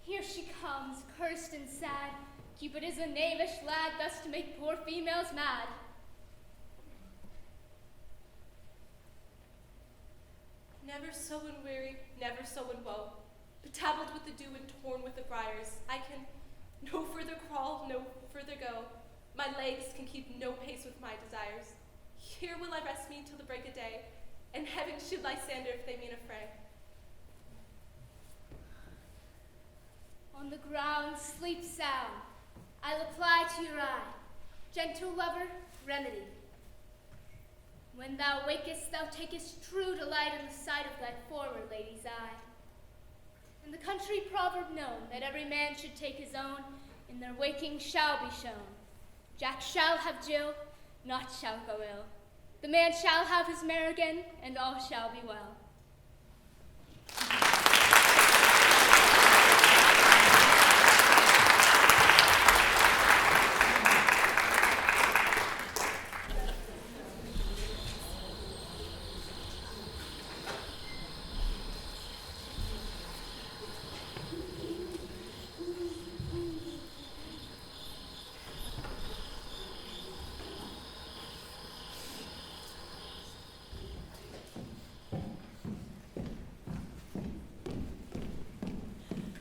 Here she comes, cursed and sad. Cupid is a knavish lad, thus to make poor females mad. Never so weary, never so woe. Betabbled with the dew and torn with the briars, I can no further crawl, no further go. My legs can keep no pace with my desires. Here will I rest me till the break of day, and heaven should Lysander if they mean a fray. On the ground, sleep sound. I'll apply to your eye. Gentle lover, remedy. When thou wakest, thou takest true delight in the sight of thy former lady's eye. And the country proverb known, that every man should take his own, in their waking shall be shown. Jack shall have Jill, naught shall go ill. The man shall have his mare again, and all shall be well.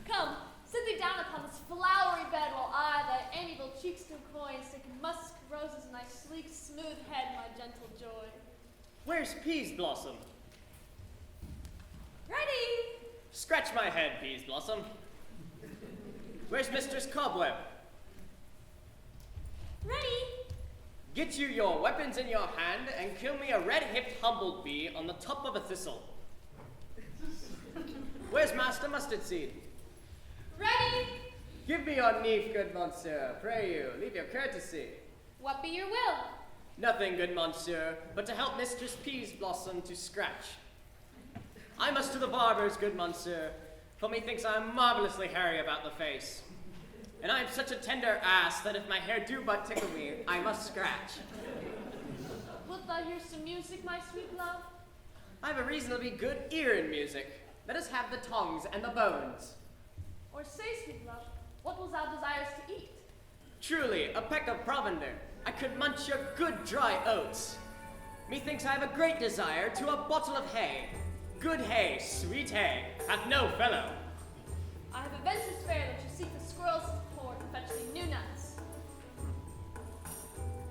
Come, sit thee down upon this flowery bed, while I thy amiable cheeks do coy, and stick musk roses in thy sleek, smooth head, my gentle joy. Where's Peas Blossom? Ready! Scratch my head, Peas Blossom. Where's Mistress Cobweb? Ready! Get you your weapons in your hand and kill me a red-hipped humblebee on the top of a thistle. Where's Master Mustard Seed? Ready! Give me your nief, good monsieur, pray you, leave your courtesy. What be your will? Nothing, good monsieur, but to help Mistress Peas Blossom to scratch. I must to the barber's, good monsieur, for methinks I am marvelously hairy about the face. And I am such a tender ass that if my hair do but tickle me, I must scratch. Wilt thou hear some music, my sweet love? I have a reasonably good ear in music. Let us have the tongues and the bones. Or say, sweet love, what wilt thou desires to eat? Truly, a peck of provender. I could munch your good dry oats. Methinks I have a great desire to a bottle of hay. Good hay, sweet hay, hath no fellow. I have a venture fair that you seek the squirrels for to fetch thee new nuts.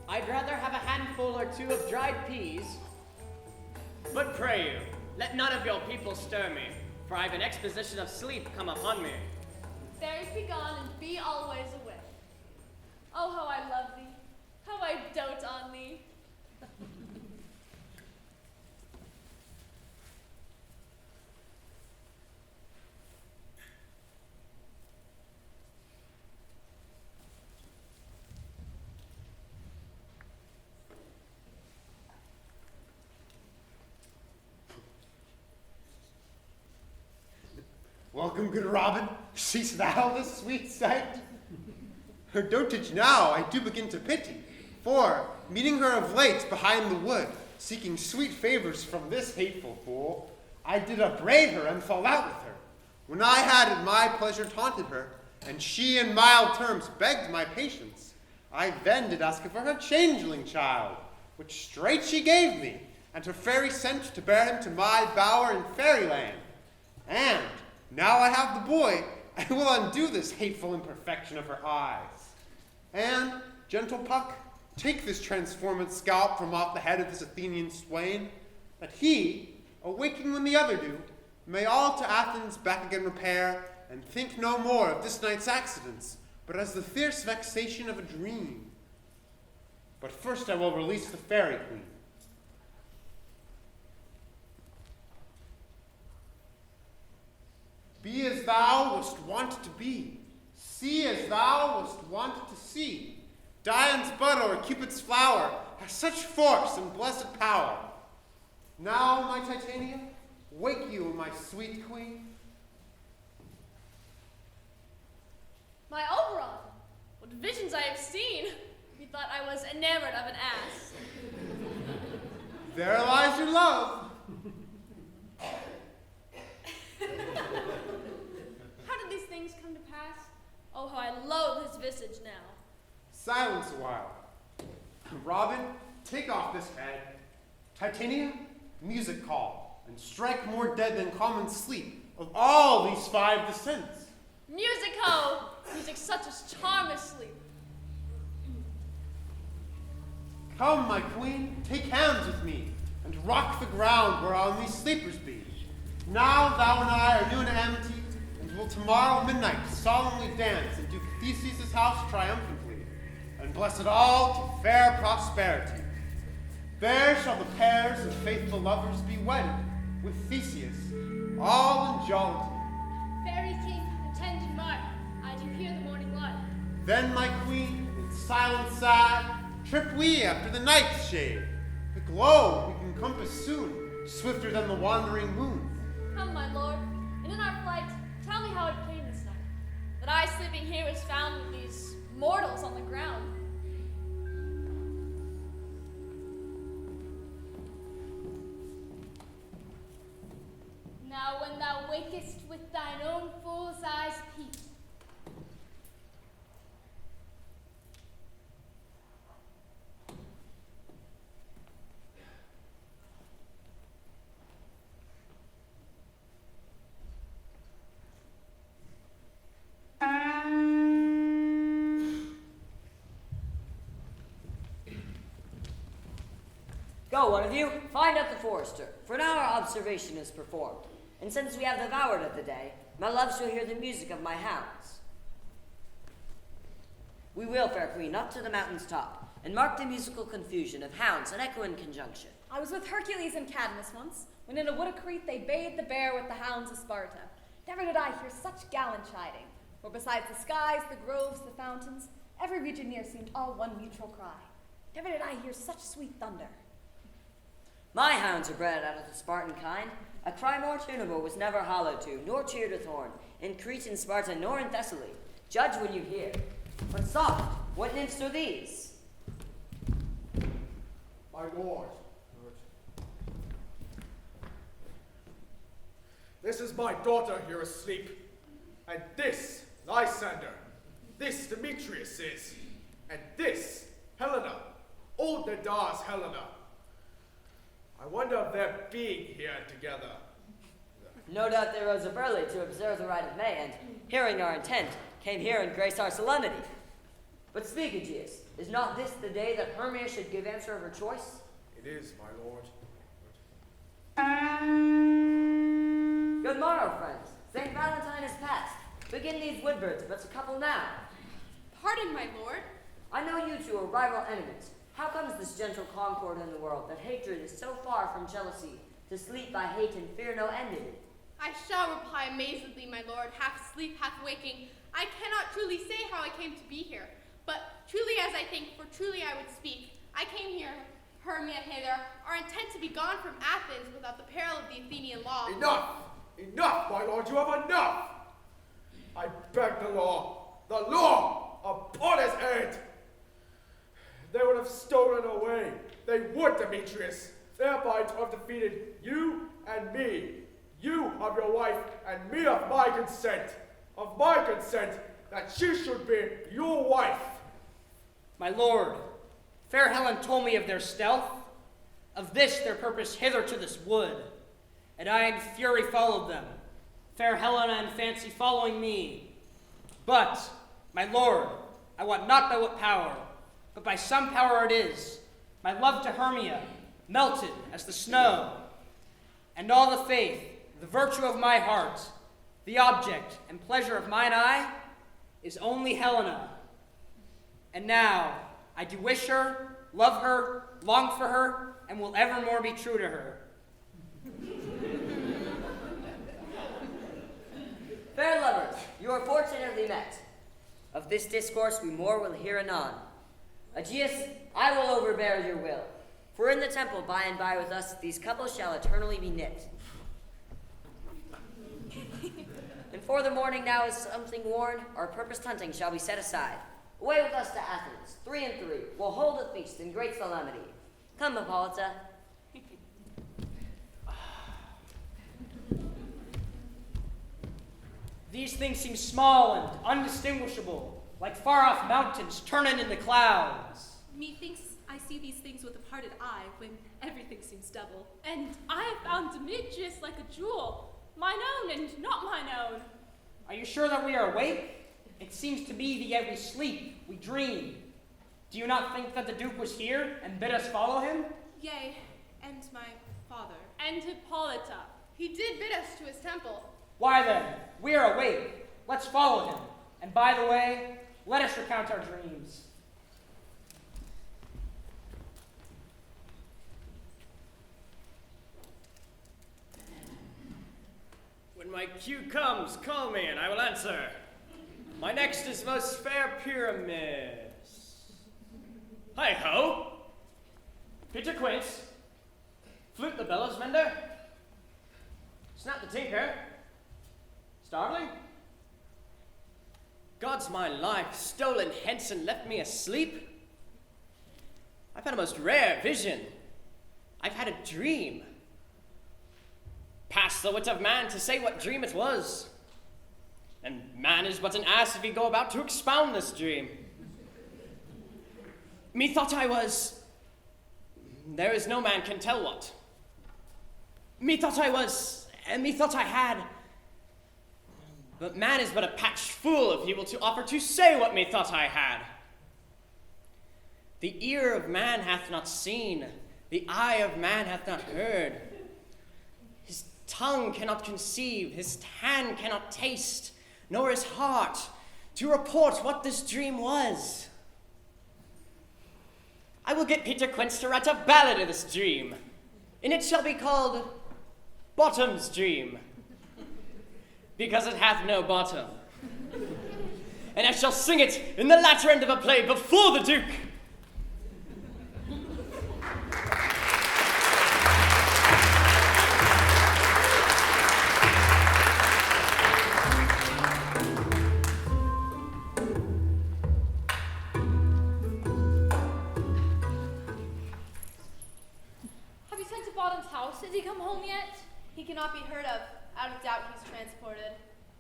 I'd rather have a handful or two of dried peas. But pray you, let none of your people stir me, for I've an exposition of sleep come upon me. Fairies be gone and be always away. Oh, how I love thee, how I dote on thee. Welcome, good Robin. Seest thou this sweet sight? Her dotage now I do begin to pity, for, meeting her of late behind the wood, seeking sweet favors from this hateful fool, I did upbraid her and fall out with her. When I had in my pleasure taunted her, and she in mild terms begged my patience, I then did ask of her her changeling child, which straight she gave me, and her fairy sent to bear him to my bower in fairyland. And now I have the boy, I will undo this hateful imperfection of her eyes. And, gentle Puck, take this transformed scalp from off the head of this Athenian swain, that he, awaking when the other do, may all to Athens back again repair, and think no more of this night's accidents, but as the fierce vexation of a dream. But first I will release the fairy queen. Be as thou wast wont to be, see as thou wast wont to see. Dian's bud or Cupid's flower has such force and blessed power. Now, my Titania, wake you, my sweet queen. My Oberon, what visions I have seen! Methought I was enamored of an ass. There lies your love. How did these things come to pass? Oh, how I loathe his visage now. Silence a while. Robin, take off this head. Titania, music call, and strike more dead than common sleep of all these 5 descents. Music ho! Music such as charm as sleep. Come, my queen, take hands with me, and rock the ground whereon these sleepers be. Now thou and I are new in amity, and will tomorrow midnight solemnly dance in Duke Theseus' house triumphantly, and bless it all to fair prosperity. There shall the pairs of faithful lovers be wedded with Theseus, all in jollity. Fairy king, attend and mark. I do hear the morning light. Then, my queen, in silent sad, trip we after the night's shade. The glow we can compass soon, swifter than the wandering moon. Come, my lord, and in our flight, tell me how it came this night, that I sleeping here was found with these mortals on the ground. Now when thou wakest with thine own fool's eyes peep, Go, one of you, find out the forester, for now our observation is performed. And since we have devoured of the day, my love shall hear the music of my hounds. We will, fair queen, up to the mountain's top, and mark the musical confusion of hounds and echo in conjunction. I was with Hercules and Cadmus once, when in a wood of Crete they bathed the bear with the hounds of Sparta. Never did I hear such gallant chiding, for besides the skies, the groves, the fountains, every region near seemed all one mutual cry. Never did I hear such sweet thunder. My hounds are bred out of the Spartan kind. A cry more tunable was never hollowed to, nor cheered with horn, in Crete and Sparta, nor in Thessaly. Judge when you hear. But soft, what nymphs are these? My lord. This is my daughter here asleep, and this Lysander, this Demetrius is, and this Helena, old Nada's Helena. I wonder of their being here together. No doubt they rose up early to observe the rite of May, and, hearing our intent, came here and grace our solemnity. But speak, Aegeus, is not this the day that Hermia should give answer of her choice? It is, my lord. Good morrow, friends. St. Valentine is past. Begin these woodbirds, but a couple now. Pardon, my lord. I know you two are rival enemies. How comes this gentle concord in the world, that hatred is so far from jealousy, to sleep by hate and fear no end in it? I shall reply amazedly, my lord, half asleep, half waking. I cannot truly say how I came to be here, but truly as I think, for truly I would speak. I came here, Hermia hither, our intent to be gone from Athens without the peril of the Athenian law. Enough! Enough, my lord, you have enough! I beg the law upon his head! They would have stolen away. They would, Demetrius, thereby to have defeated you and me. You of your wife, and me of my consent. Of my consent, that she should be your wife. My lord, fair Helen told me of their stealth, of this their purpose hither to this wood, and I in fury followed them, fair Helena in fancy following me. But, my lord, I wot not by what power, but by some power it is, my love to Hermia, melted as the snow, and all the faith, the virtue of my heart, the object and pleasure of mine eye, is only Helena. And now, I do wish her, love her, long for her, and will evermore be true to her. Fair lovers, you are fortunately met. Of this discourse we more will hear anon. Aegeus, I will overbear your will, for in the temple by and by with us these couples shall eternally be knit. And for the morning now is something worn, our purposed hunting shall be set aside. Away with us to Athens, 3 and 3, we'll hold a feast in great solemnity. Come, Hippolyta. These things seem small and undistinguishable, like far-off mountains turning into clouds. Methinks I see these things with a parted eye when everything seems double. And I have found Demetrius like a jewel, mine own and not mine own. Are you sure that we are awake? It seems to me that yet we sleep, we dream. Do you not think that the Duke was here and bid us follow him? Yea, and my father. And Hippolyta. He did bid us to his temple. Why then, we are awake. Let's follow him. And by the way, let us recount our dreams. When my cue comes, call me and I will answer. My next is most fair pyramids. Hi-ho! Peter Quince. Flute the bellows mender. Snap the tinker. Starveling. God's my life, stolen hence and left me asleep. I've had a most rare vision. I've had a dream. Past the wit of man to say what dream it was. And man is but an ass if he go about to expound this dream. Methought I was, there is no man can tell what. Methought I was, and methought I had, but man is but a patched fool if he will to offer to say what methought I had. The ear of man hath not seen, the eye of man hath not heard. His tongue cannot conceive, his hand cannot taste, nor his heart to report what this dream was. I will get Peter Quince to write a ballad of this dream, and it shall be called Bottom's Dream, because it hath no bottom. And I shall sing it in the latter end of a play before the Duke. Has he come home yet? He cannot be heard of. Out of doubt he's transported.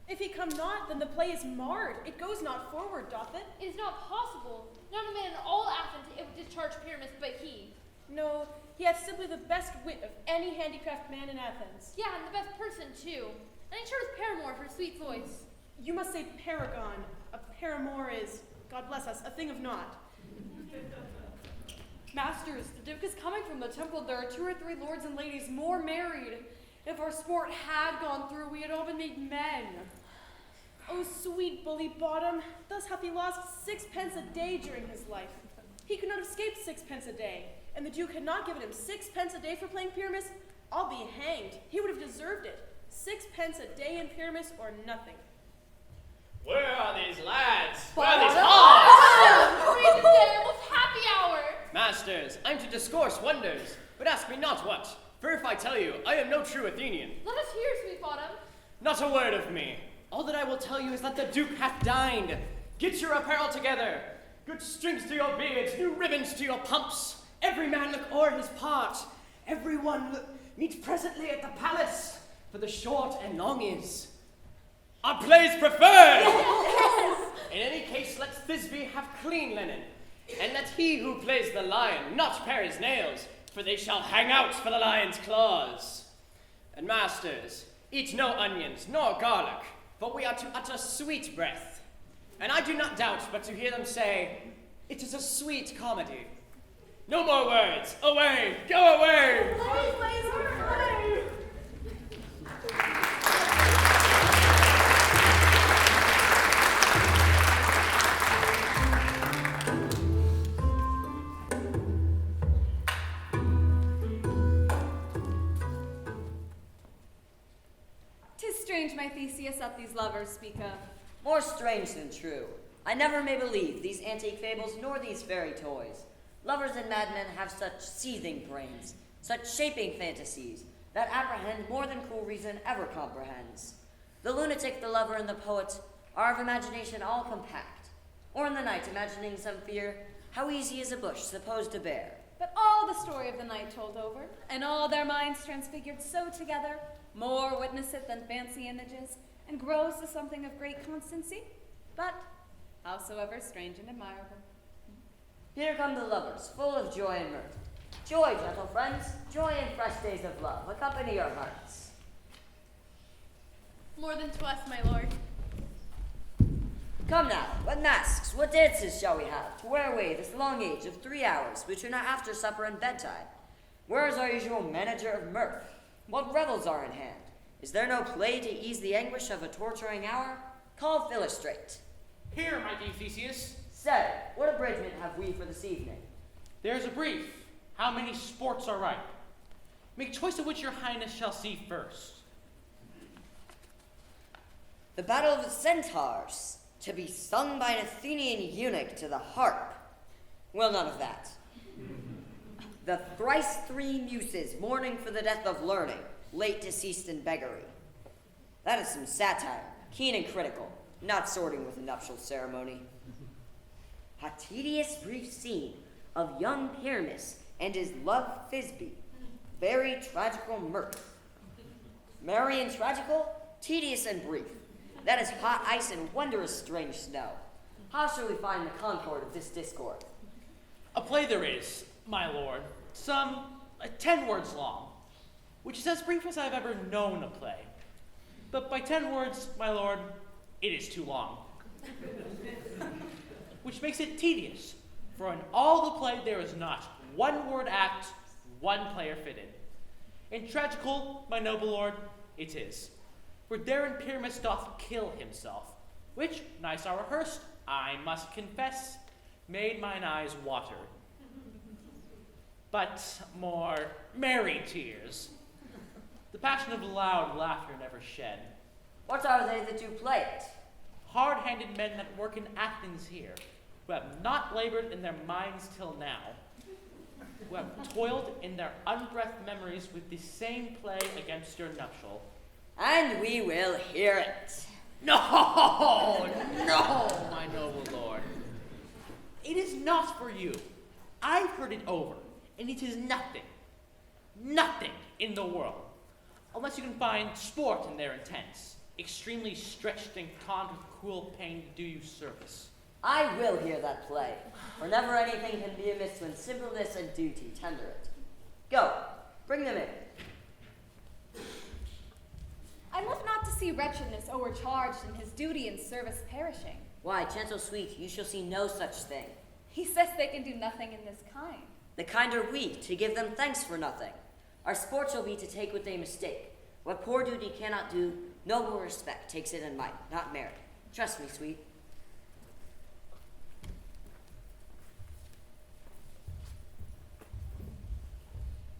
If he come not, then the play is marred. It goes not forward, doth it? It is not possible. Not a man in all Athens it would discharge Pyramus but he. No, he hath simply the best wit of any handicraft man in Athens. Yeah, and the best person too. And he chose Paramore for sweet voice. You must say paragon. A paramour is, God bless us, a thing of naught. Masters, the Duke is coming from the temple. There are 2 or 3 lords and ladies more married. If our sport had gone through, we had all been made men. Oh, sweet bully bottom, thus hath he lost 6 pence a day during his life. He could not have escaped 6 pence a day, and the Duke had not given him 6 pence a day for playing Pyramus. I'll be hanged. He would have deserved it. 6 pence a day in Pyramus or nothing. Where are these lads? Where are these hearts? Praise day, almost happy hour. Masters, I'm to discourse wonders, but ask me not what. For if I tell you, I am no true Athenian. Let us hear, sweet bottom. Not a word of me. All that I will tell you is that the Duke hath dined. Get your apparel together. Good strings to your beards, new ribbons to your pumps. Every man look o'er his part. Every one meet presently at the palace. For the short and long is, our plays preferred. Yes. In any case, let Thisbe have clean linen, and let he who plays the lion not pare his nails, for they shall hang out for the lion's claws. And masters, eat no onions nor garlic, for we are to utter sweet breath. And I do not doubt but to hear them say, it is a sweet comedy. No more words. Away, go away. strange, my Theseus, that these lovers speak of. More strange than true. I never may believe these antique fables nor these fairy toys. Lovers and madmen have such seething brains, such shaping fantasies, that apprehend more than cool reason ever comprehends. The lunatic, the lover, and the poet are of imagination all compact. Or in the night, imagining some fear, how easy is a bush supposed to bear? But all the story of the night told over, and all their minds transfigured so together, more witness it than fancy images, and grows to something of great constancy, but howsoever strange and admirable. Here come the lovers, full of joy and mirth. Joy, gentle friends, joy in fresh days of love, accompany your hearts. More than to us, my lord. Come now, what masks, what dances shall we have, to wear away this long age of 3 hours between our after supper and bedtime? Where is our usual manager of mirth? What revels are in hand? Is there no play to ease the anguish of a torturing hour? Call Philostrate. Here, my dear Theseus. Say, what abridgment have we for this evening? There's a brief. How many sports are ripe? Make choice of which your highness shall see first. The battle of the centaurs, to be sung by an Athenian eunuch to the harp. Well, none of that. The thrice 3 muses mourning for the death of learning, late deceased in beggary. That is some satire, keen and critical, not sorting with a nuptial ceremony. A tedious brief scene of young Pyramus and his love Thisbe, very tragical mirth. Merry and tragical, tedious and brief. That is hot ice and wondrous strange snow. How shall we find the concord of this discord? A play there is, my lord, some 10 words long, which is as brief as I've ever known a play. But by 10 words, my lord, it is too long. Which makes it tedious, for in all the play there is not 1 word act, 1 player fitted. In tragical, my noble lord, it is. For therein Pyramus doth kill himself, which, nice are rehearsed, I must confess, made mine eyes water. But more merry tears. The passion of loud laughter never shed. What are they that do play it? Hard-handed men that work in Athens here, who have not labored in their minds till now, who have toiled in their unbreathed memories with the same play against your nuptial. And we will hear it. No, my noble lord. It is not for you. I've heard it over, and it is nothing in the world, unless you can find sport in their intents, extremely stretched and calmed with cruel pain to do you service. I will hear that play, for never anything can be amiss when simpleness and duty tender it. Go, bring them in. I love not to see wretchedness overcharged and his duty and service perishing. Why, gentle sweet, you shall see no such thing. He says they can do nothing in this kind. The kind are we, to give them thanks for nothing. Our sport shall be to take what they mistake. What poor duty cannot do, noble respect takes it in might, not merit. Trust me, sweet.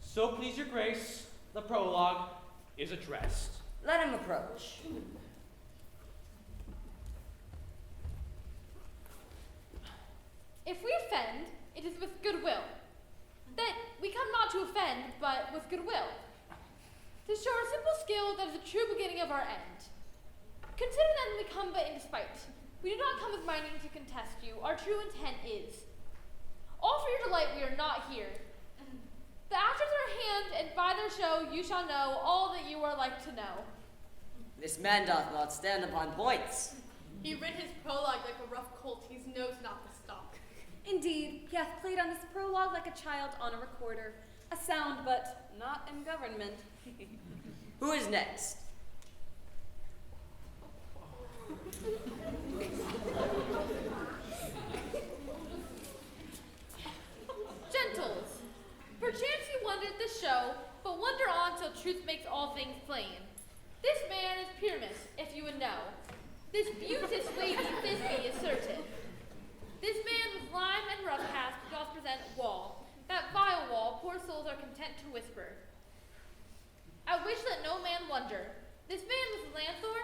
So please your grace, the prologue is addressed. Let him approach. If we offend, it is with goodwill. That we come not to offend, but with goodwill. To show our simple skill that is the true beginning of our end. Consider then we come but in despite. We do not come with minding to contest you. Our true intent is. All for your delight we are not here. The actors are at hand, and by their show you shall know all that you are like to know. This man doth not stand upon points. He rid his prologue like a rough colt, he knows not the stock. Indeed, he hath played on this prologue like a child on a recorder, a sound but not in government. Who is next? Gentles, perchance you wonder at this show, but wonder on till truth makes all things plain. This man is Pyramus, if you would know. This beauteous lady Thisbe is certain. This man with lime and rough cast doth present wall, that vile wall poor souls are content to whisper. I wish that no man wonder. This man with lanthorn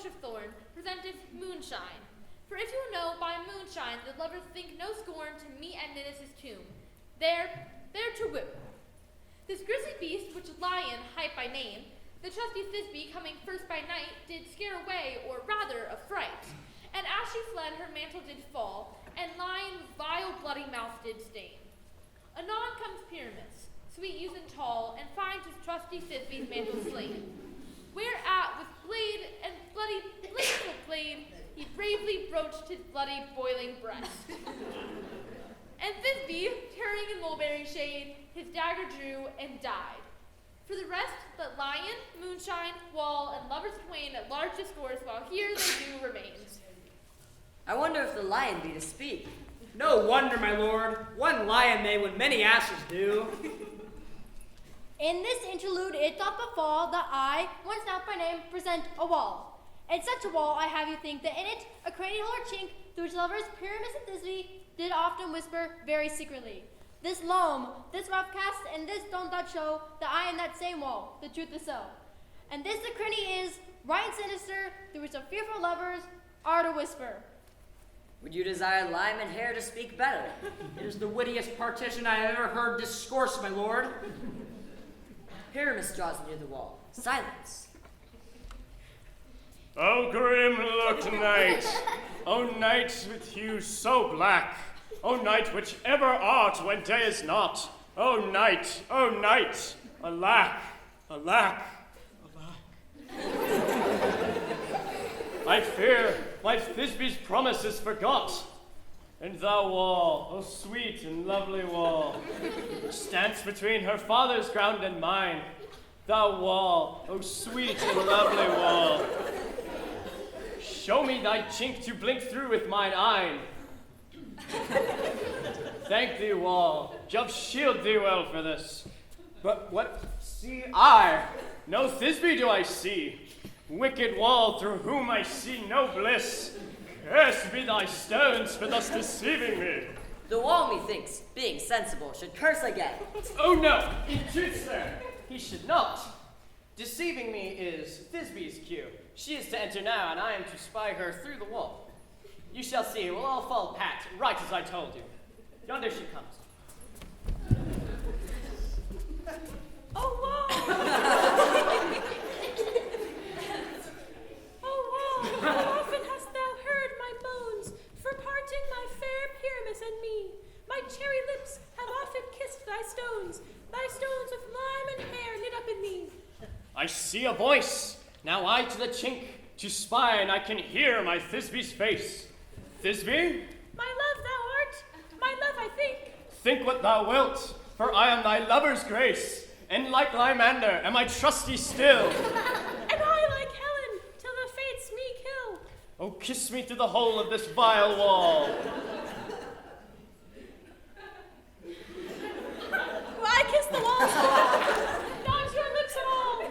of thorn presenteth moonshine. For if you know by moonshine the lovers think no scorn to meet at Ninnis' tomb, there to woo. This grisly beast, which Lion hight by name, the trusty Thisbe coming first by night, did scare away, or rather affright. And as she fled, her mantle did fall, and Lion with vile bloody mouth did stain. Anon comes Pyramus, sweet youth and tall, and finds his trusty Thisbe's mantle slain. Whereat with blade and bloody blade, he bravely broached his bloody boiling breast. And Thisbe, turning in mulberry shade, his dagger drew and died. For the rest, but Lion, Moonshine, Wall, and lovers twain at large discourse, while here their due remains. I wonder if the lion be to speak. No wonder, my lord. One lion may when many asses do. In this interlude it doth befall that I, once now by name, present a wall. And such a wall I have you think that in it a cranny hole or chink, through which lovers Pyramus and Thisbe did often whisper very secretly. This loam, this rough cast, and this don't that show that I am that same wall, the truth is so. And this the cranny is, right and sinister, through which the fearful lovers are to whisper. Would you desire Lyman Hair to speak better? It is the wittiest partition I have ever heard discourse, my lord. Pyramus draws near the wall. Silence. O grim looked night, O night with hues so black, O night which ever art when day is not, O night, alack, alack, alack. I fear my Thisbe's promise is forgot, and thou wall, O sweet and lovely wall, which stands between her father's ground and mine, thou wall, O sweet and lovely wall, show me thy chink to blink through with mine eye. Thank thee, wall. Jove shield thee well for this. But what see I? No Thisbe do I see. Wicked wall through whom I see no bliss. Cursed be thy stones for thus deceiving me. The wall, methinks, being sensible, should curse again. Oh no, in truth, sir, he should not. Deceiving me is Thisbe's cue. She is to enter now, and I am to spy her through the wall. You shall see, we'll all fall pat, right as I told you. Yonder she comes. Oh, wall! Oh, wall, how often hast thou heard my moans for parting my fair Pyramus and me? My cherry lips have often kissed thy stones with lime and hair knit up in me. I see a voice. Now I to the chink to spy, and I can hear my Thisbe's face. Thisbe? My love thou art, my love I think. Think what thou wilt, for I am thy lover's grace, and like Lymander am I trusty still. And I like Helen, till the fates me kill. Oh, kiss me through the hole of this vile wall. Why kiss the walls? Not your lips at all.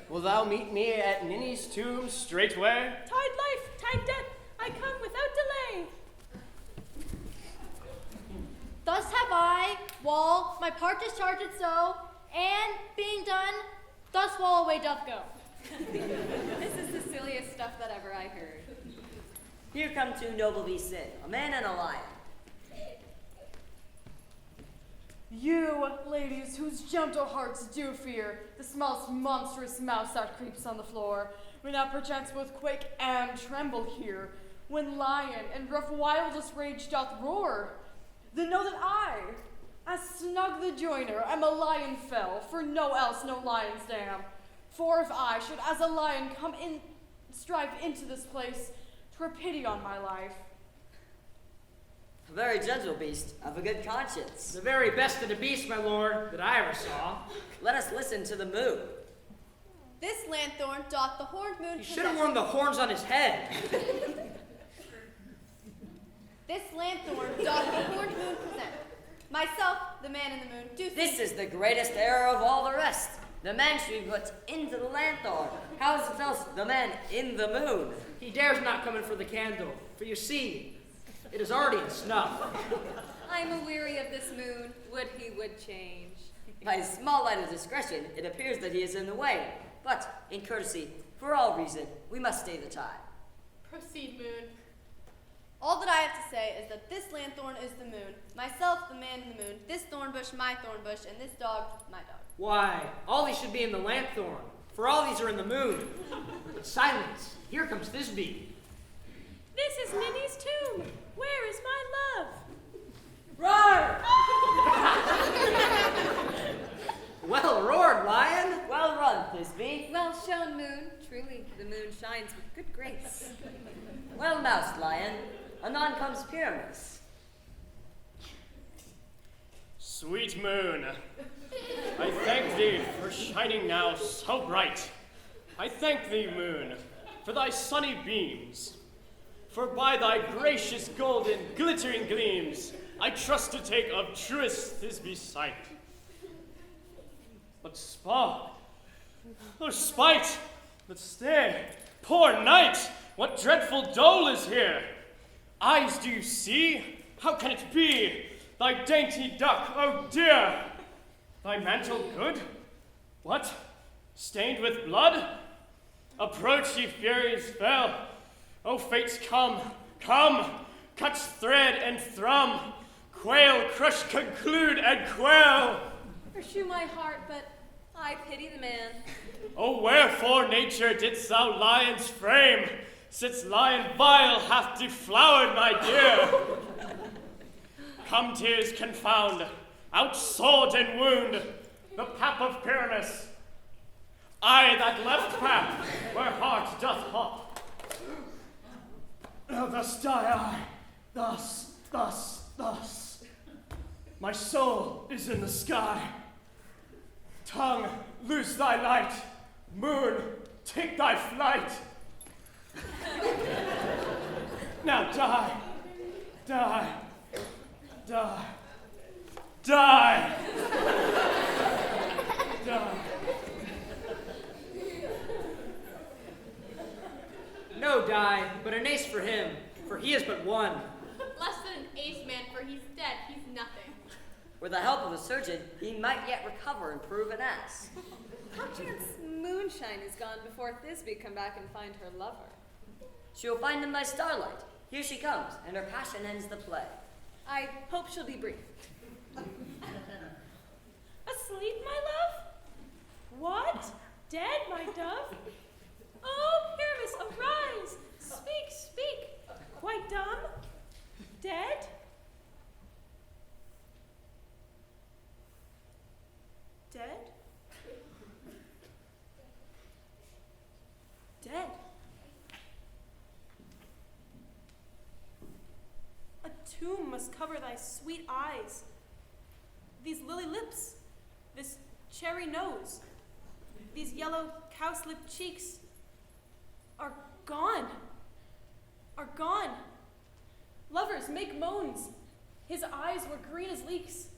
Will thou meet me at Ninny's tomb straightway? Tide life, tide death, I come without delay. Thus have I, wall, my part discharged so, and being done, thus wall away doth go. This is the silliest stuff that ever I heard. Here come two noble beasts in, a man and a lion. You, ladies, whose gentle hearts do fear the smallest monstrous mouse that creeps on the floor, may not perchance both quake and tremble here, when lion and rough wildest rage doth roar. Then know that I, as Snug the joiner, am a lion fell, for no else no lion's dam. For if I should as a lion come in, strive into this place, 'twere pity on my life. A very gentle beast, of a good conscience. The very best of the beasts, my lord, that I ever saw. Let us listen to the moo. This lanthorn doth the horned moon He should have worn the horns on his head. This lanthorn doth the horned moon present. Myself, the man in the moon, do think. This is the greatest error of all the rest. The man should be put into the lanthorn. How is it else the man in the moon? He dares not come in for the candle, for you see, it is already in snuff. I'm a-weary of this moon. Would he would change. By his small light of discretion, it appears that he is in the way. But, in courtesy, for all reason, we must stay the time. Proceed, Moon. All that I have to say is that this lanthorn is the moon, myself the man in the moon, this thorn bush my thorn bush, and this dog my dog. Why, all these should be in the lanthorn, for all these are in the moon. But silence, here comes Thisbe. This is Minnie's tomb. Where is my love? Roar! Well roared, lion. Well run, Thisbe. Well shown, Moon. Truly, the moon shines with good grace. Well moused, lion. Anon comes Pyramus. Sweet moon, I thank thee for shining now so bright. I thank thee, moon, for thy sunny beams. For by thy gracious golden glittering gleams, I trust to take of truest Thisbe's sight. But spa, oh spite, but stay, poor night, what dreadful dole is here? Eyes, do you see? How can it be? Thy dainty duck, oh dear! Thy mantle good? What? Stained with blood? Approach, ye furies fell. O fates, come, come! Cut thread and thrum. Quail, crush, conclude, and quail! Pursue my heart, but I pity the man. O wherefore, nature, didst thou lion's frame, since lion vile hath deflowered my dear? Come, tears, confound, out sword and wound, the pap of Pyramus. I that left pap, where heart doth hop. Now thus die I, thus, thus, thus. My soul is in the sky. Tongue, lose thy light. Moon, take thy flight. Now die, die, die, die, die. No die, but an ace for him, for he is but one. Less than an ace, man, for he's dead. He's nothing. With the help of a surgeon, he might yet recover and prove an ass. How chance moonshine is gone before Thisbe come back and find her lover? She'll find him by starlight. Here she comes, and her passion ends the play. I hope she'll be brief. Asleep, my love? What? Dead, my dove? Oh, Pyramus, arise! Speak, speak! Quite dumb? Dead? Dead? Dead. A tomb must cover thy sweet eyes, these lily lips, this cherry nose, these yellow cowslip cheeks are gone, are gone. Lovers, make moans. His eyes were green as leeks.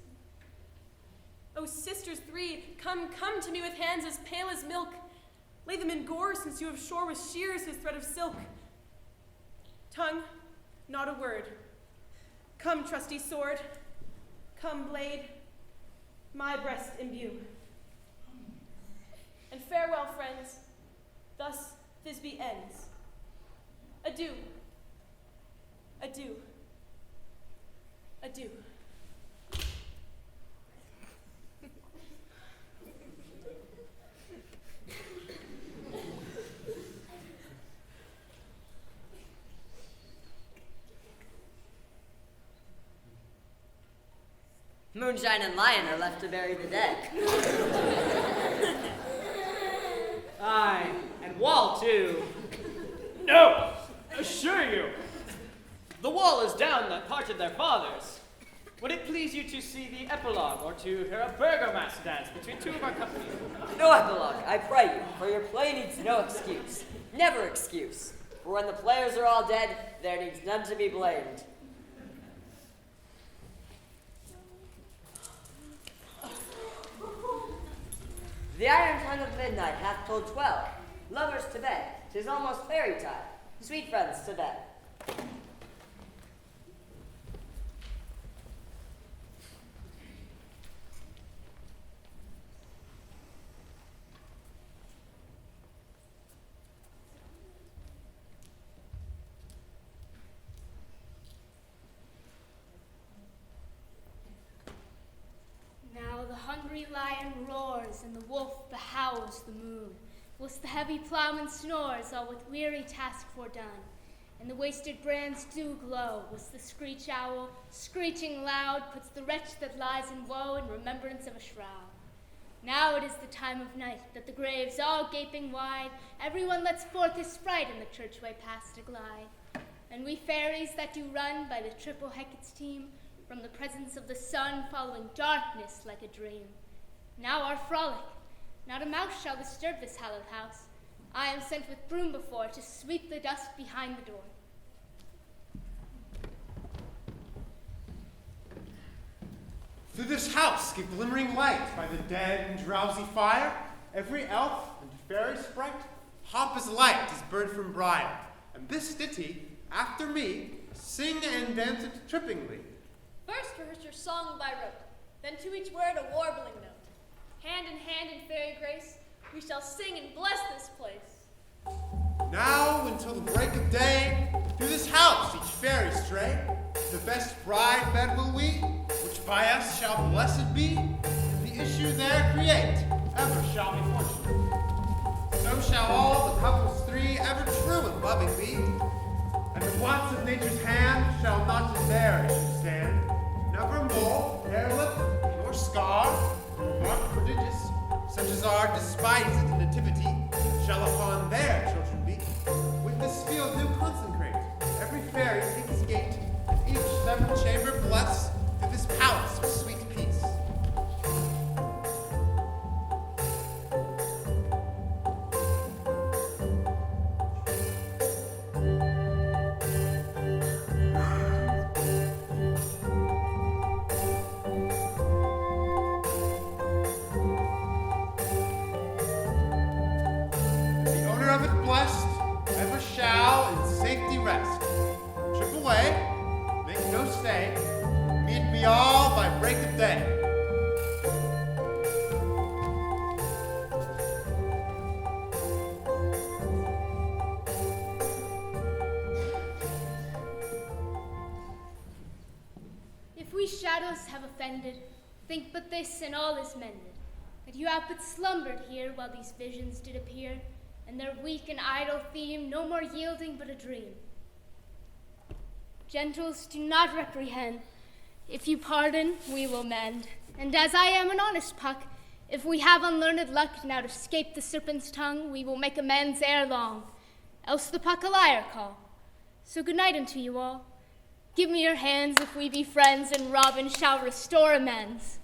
O sisters three, come, come to me with hands as pale as milk. Lay them in gore, since you have shore with shears his thread of silk. Tongue, not a word. Come, trusty sword. Come, blade. My breast imbue. And farewell, friends. Thus Thisbe ends. Adieu. Adieu. Adieu. Moonshine and Lion are left to bury the dead. Aye, and Wall too. No, assure you. The wall is down that parted their fathers. Would it please you to see the epilogue, or to hear a burgomaster dance between two of our company? No epilogue, I pray you, for your play needs no excuse. Never excuse. For when the players are all dead, there needs none to be blamed. The iron tongue of midnight hath told 12. Lovers to bed, 'tis almost fairy time. Sweet friends to bed. roars, and the wolf behowls the moon, whilst the heavy ploughman snores, all with weary task fordone. And the wasted brands do glow, whilst the screech owl, screeching loud, puts the wretch that lies in woe in remembrance of a shroud. Now it is the time of night, that the graves all gaping wide, everyone lets forth his fright, and the churchway past to glide. And we fairies that do run by the triple Hecate's team, from the presence of the sun, following darkness like a dream. Now our frolic, not a mouse shall disturb this hallowed house. I am sent with broom before to sweep the dust behind the door. Through this house give glimmering light by the dead and drowsy fire. Every elf and fairy sprite hop as light as bird from briar. And this ditty, after me, sing and dance it trippingly. First rehearse your song by rote, then to each word a warbling note. Hand in hand in fairy grace, we shall sing and bless this place. Now until the break of day, through this house each fairy stray. The best bride bed will we, which by us shall blessed be, and the issue there create, ever shall be fortunate. So shall all the couples three ever true and loving be, and the blots of nature's hand shall not in their issue stand. Never mole, hairlip, nor scar, nor mark prodigious, such as are despised nativity, shall upon their children be. With this field do consecrate, every fairy take his gate, and each separate chamber bless, through this palace with sweet peace. The owner of it blessed, ever shall in safety rest. Trip away, make no stay, meet me all by break of day. If we shadows have offended, think but this, and all is mended, that you have but slumbered here while these visions did appear, and their weak and idle theme no more yielding but a dream. Gentles, do not reprehend. If you pardon, we will mend. And as I am an honest Puck, if we have unlearned luck now to escape the serpent's tongue, we will make amends ere long, else the Puck a liar call. So good night unto you all. Give me your hands if we be friends, and Robin shall restore amends.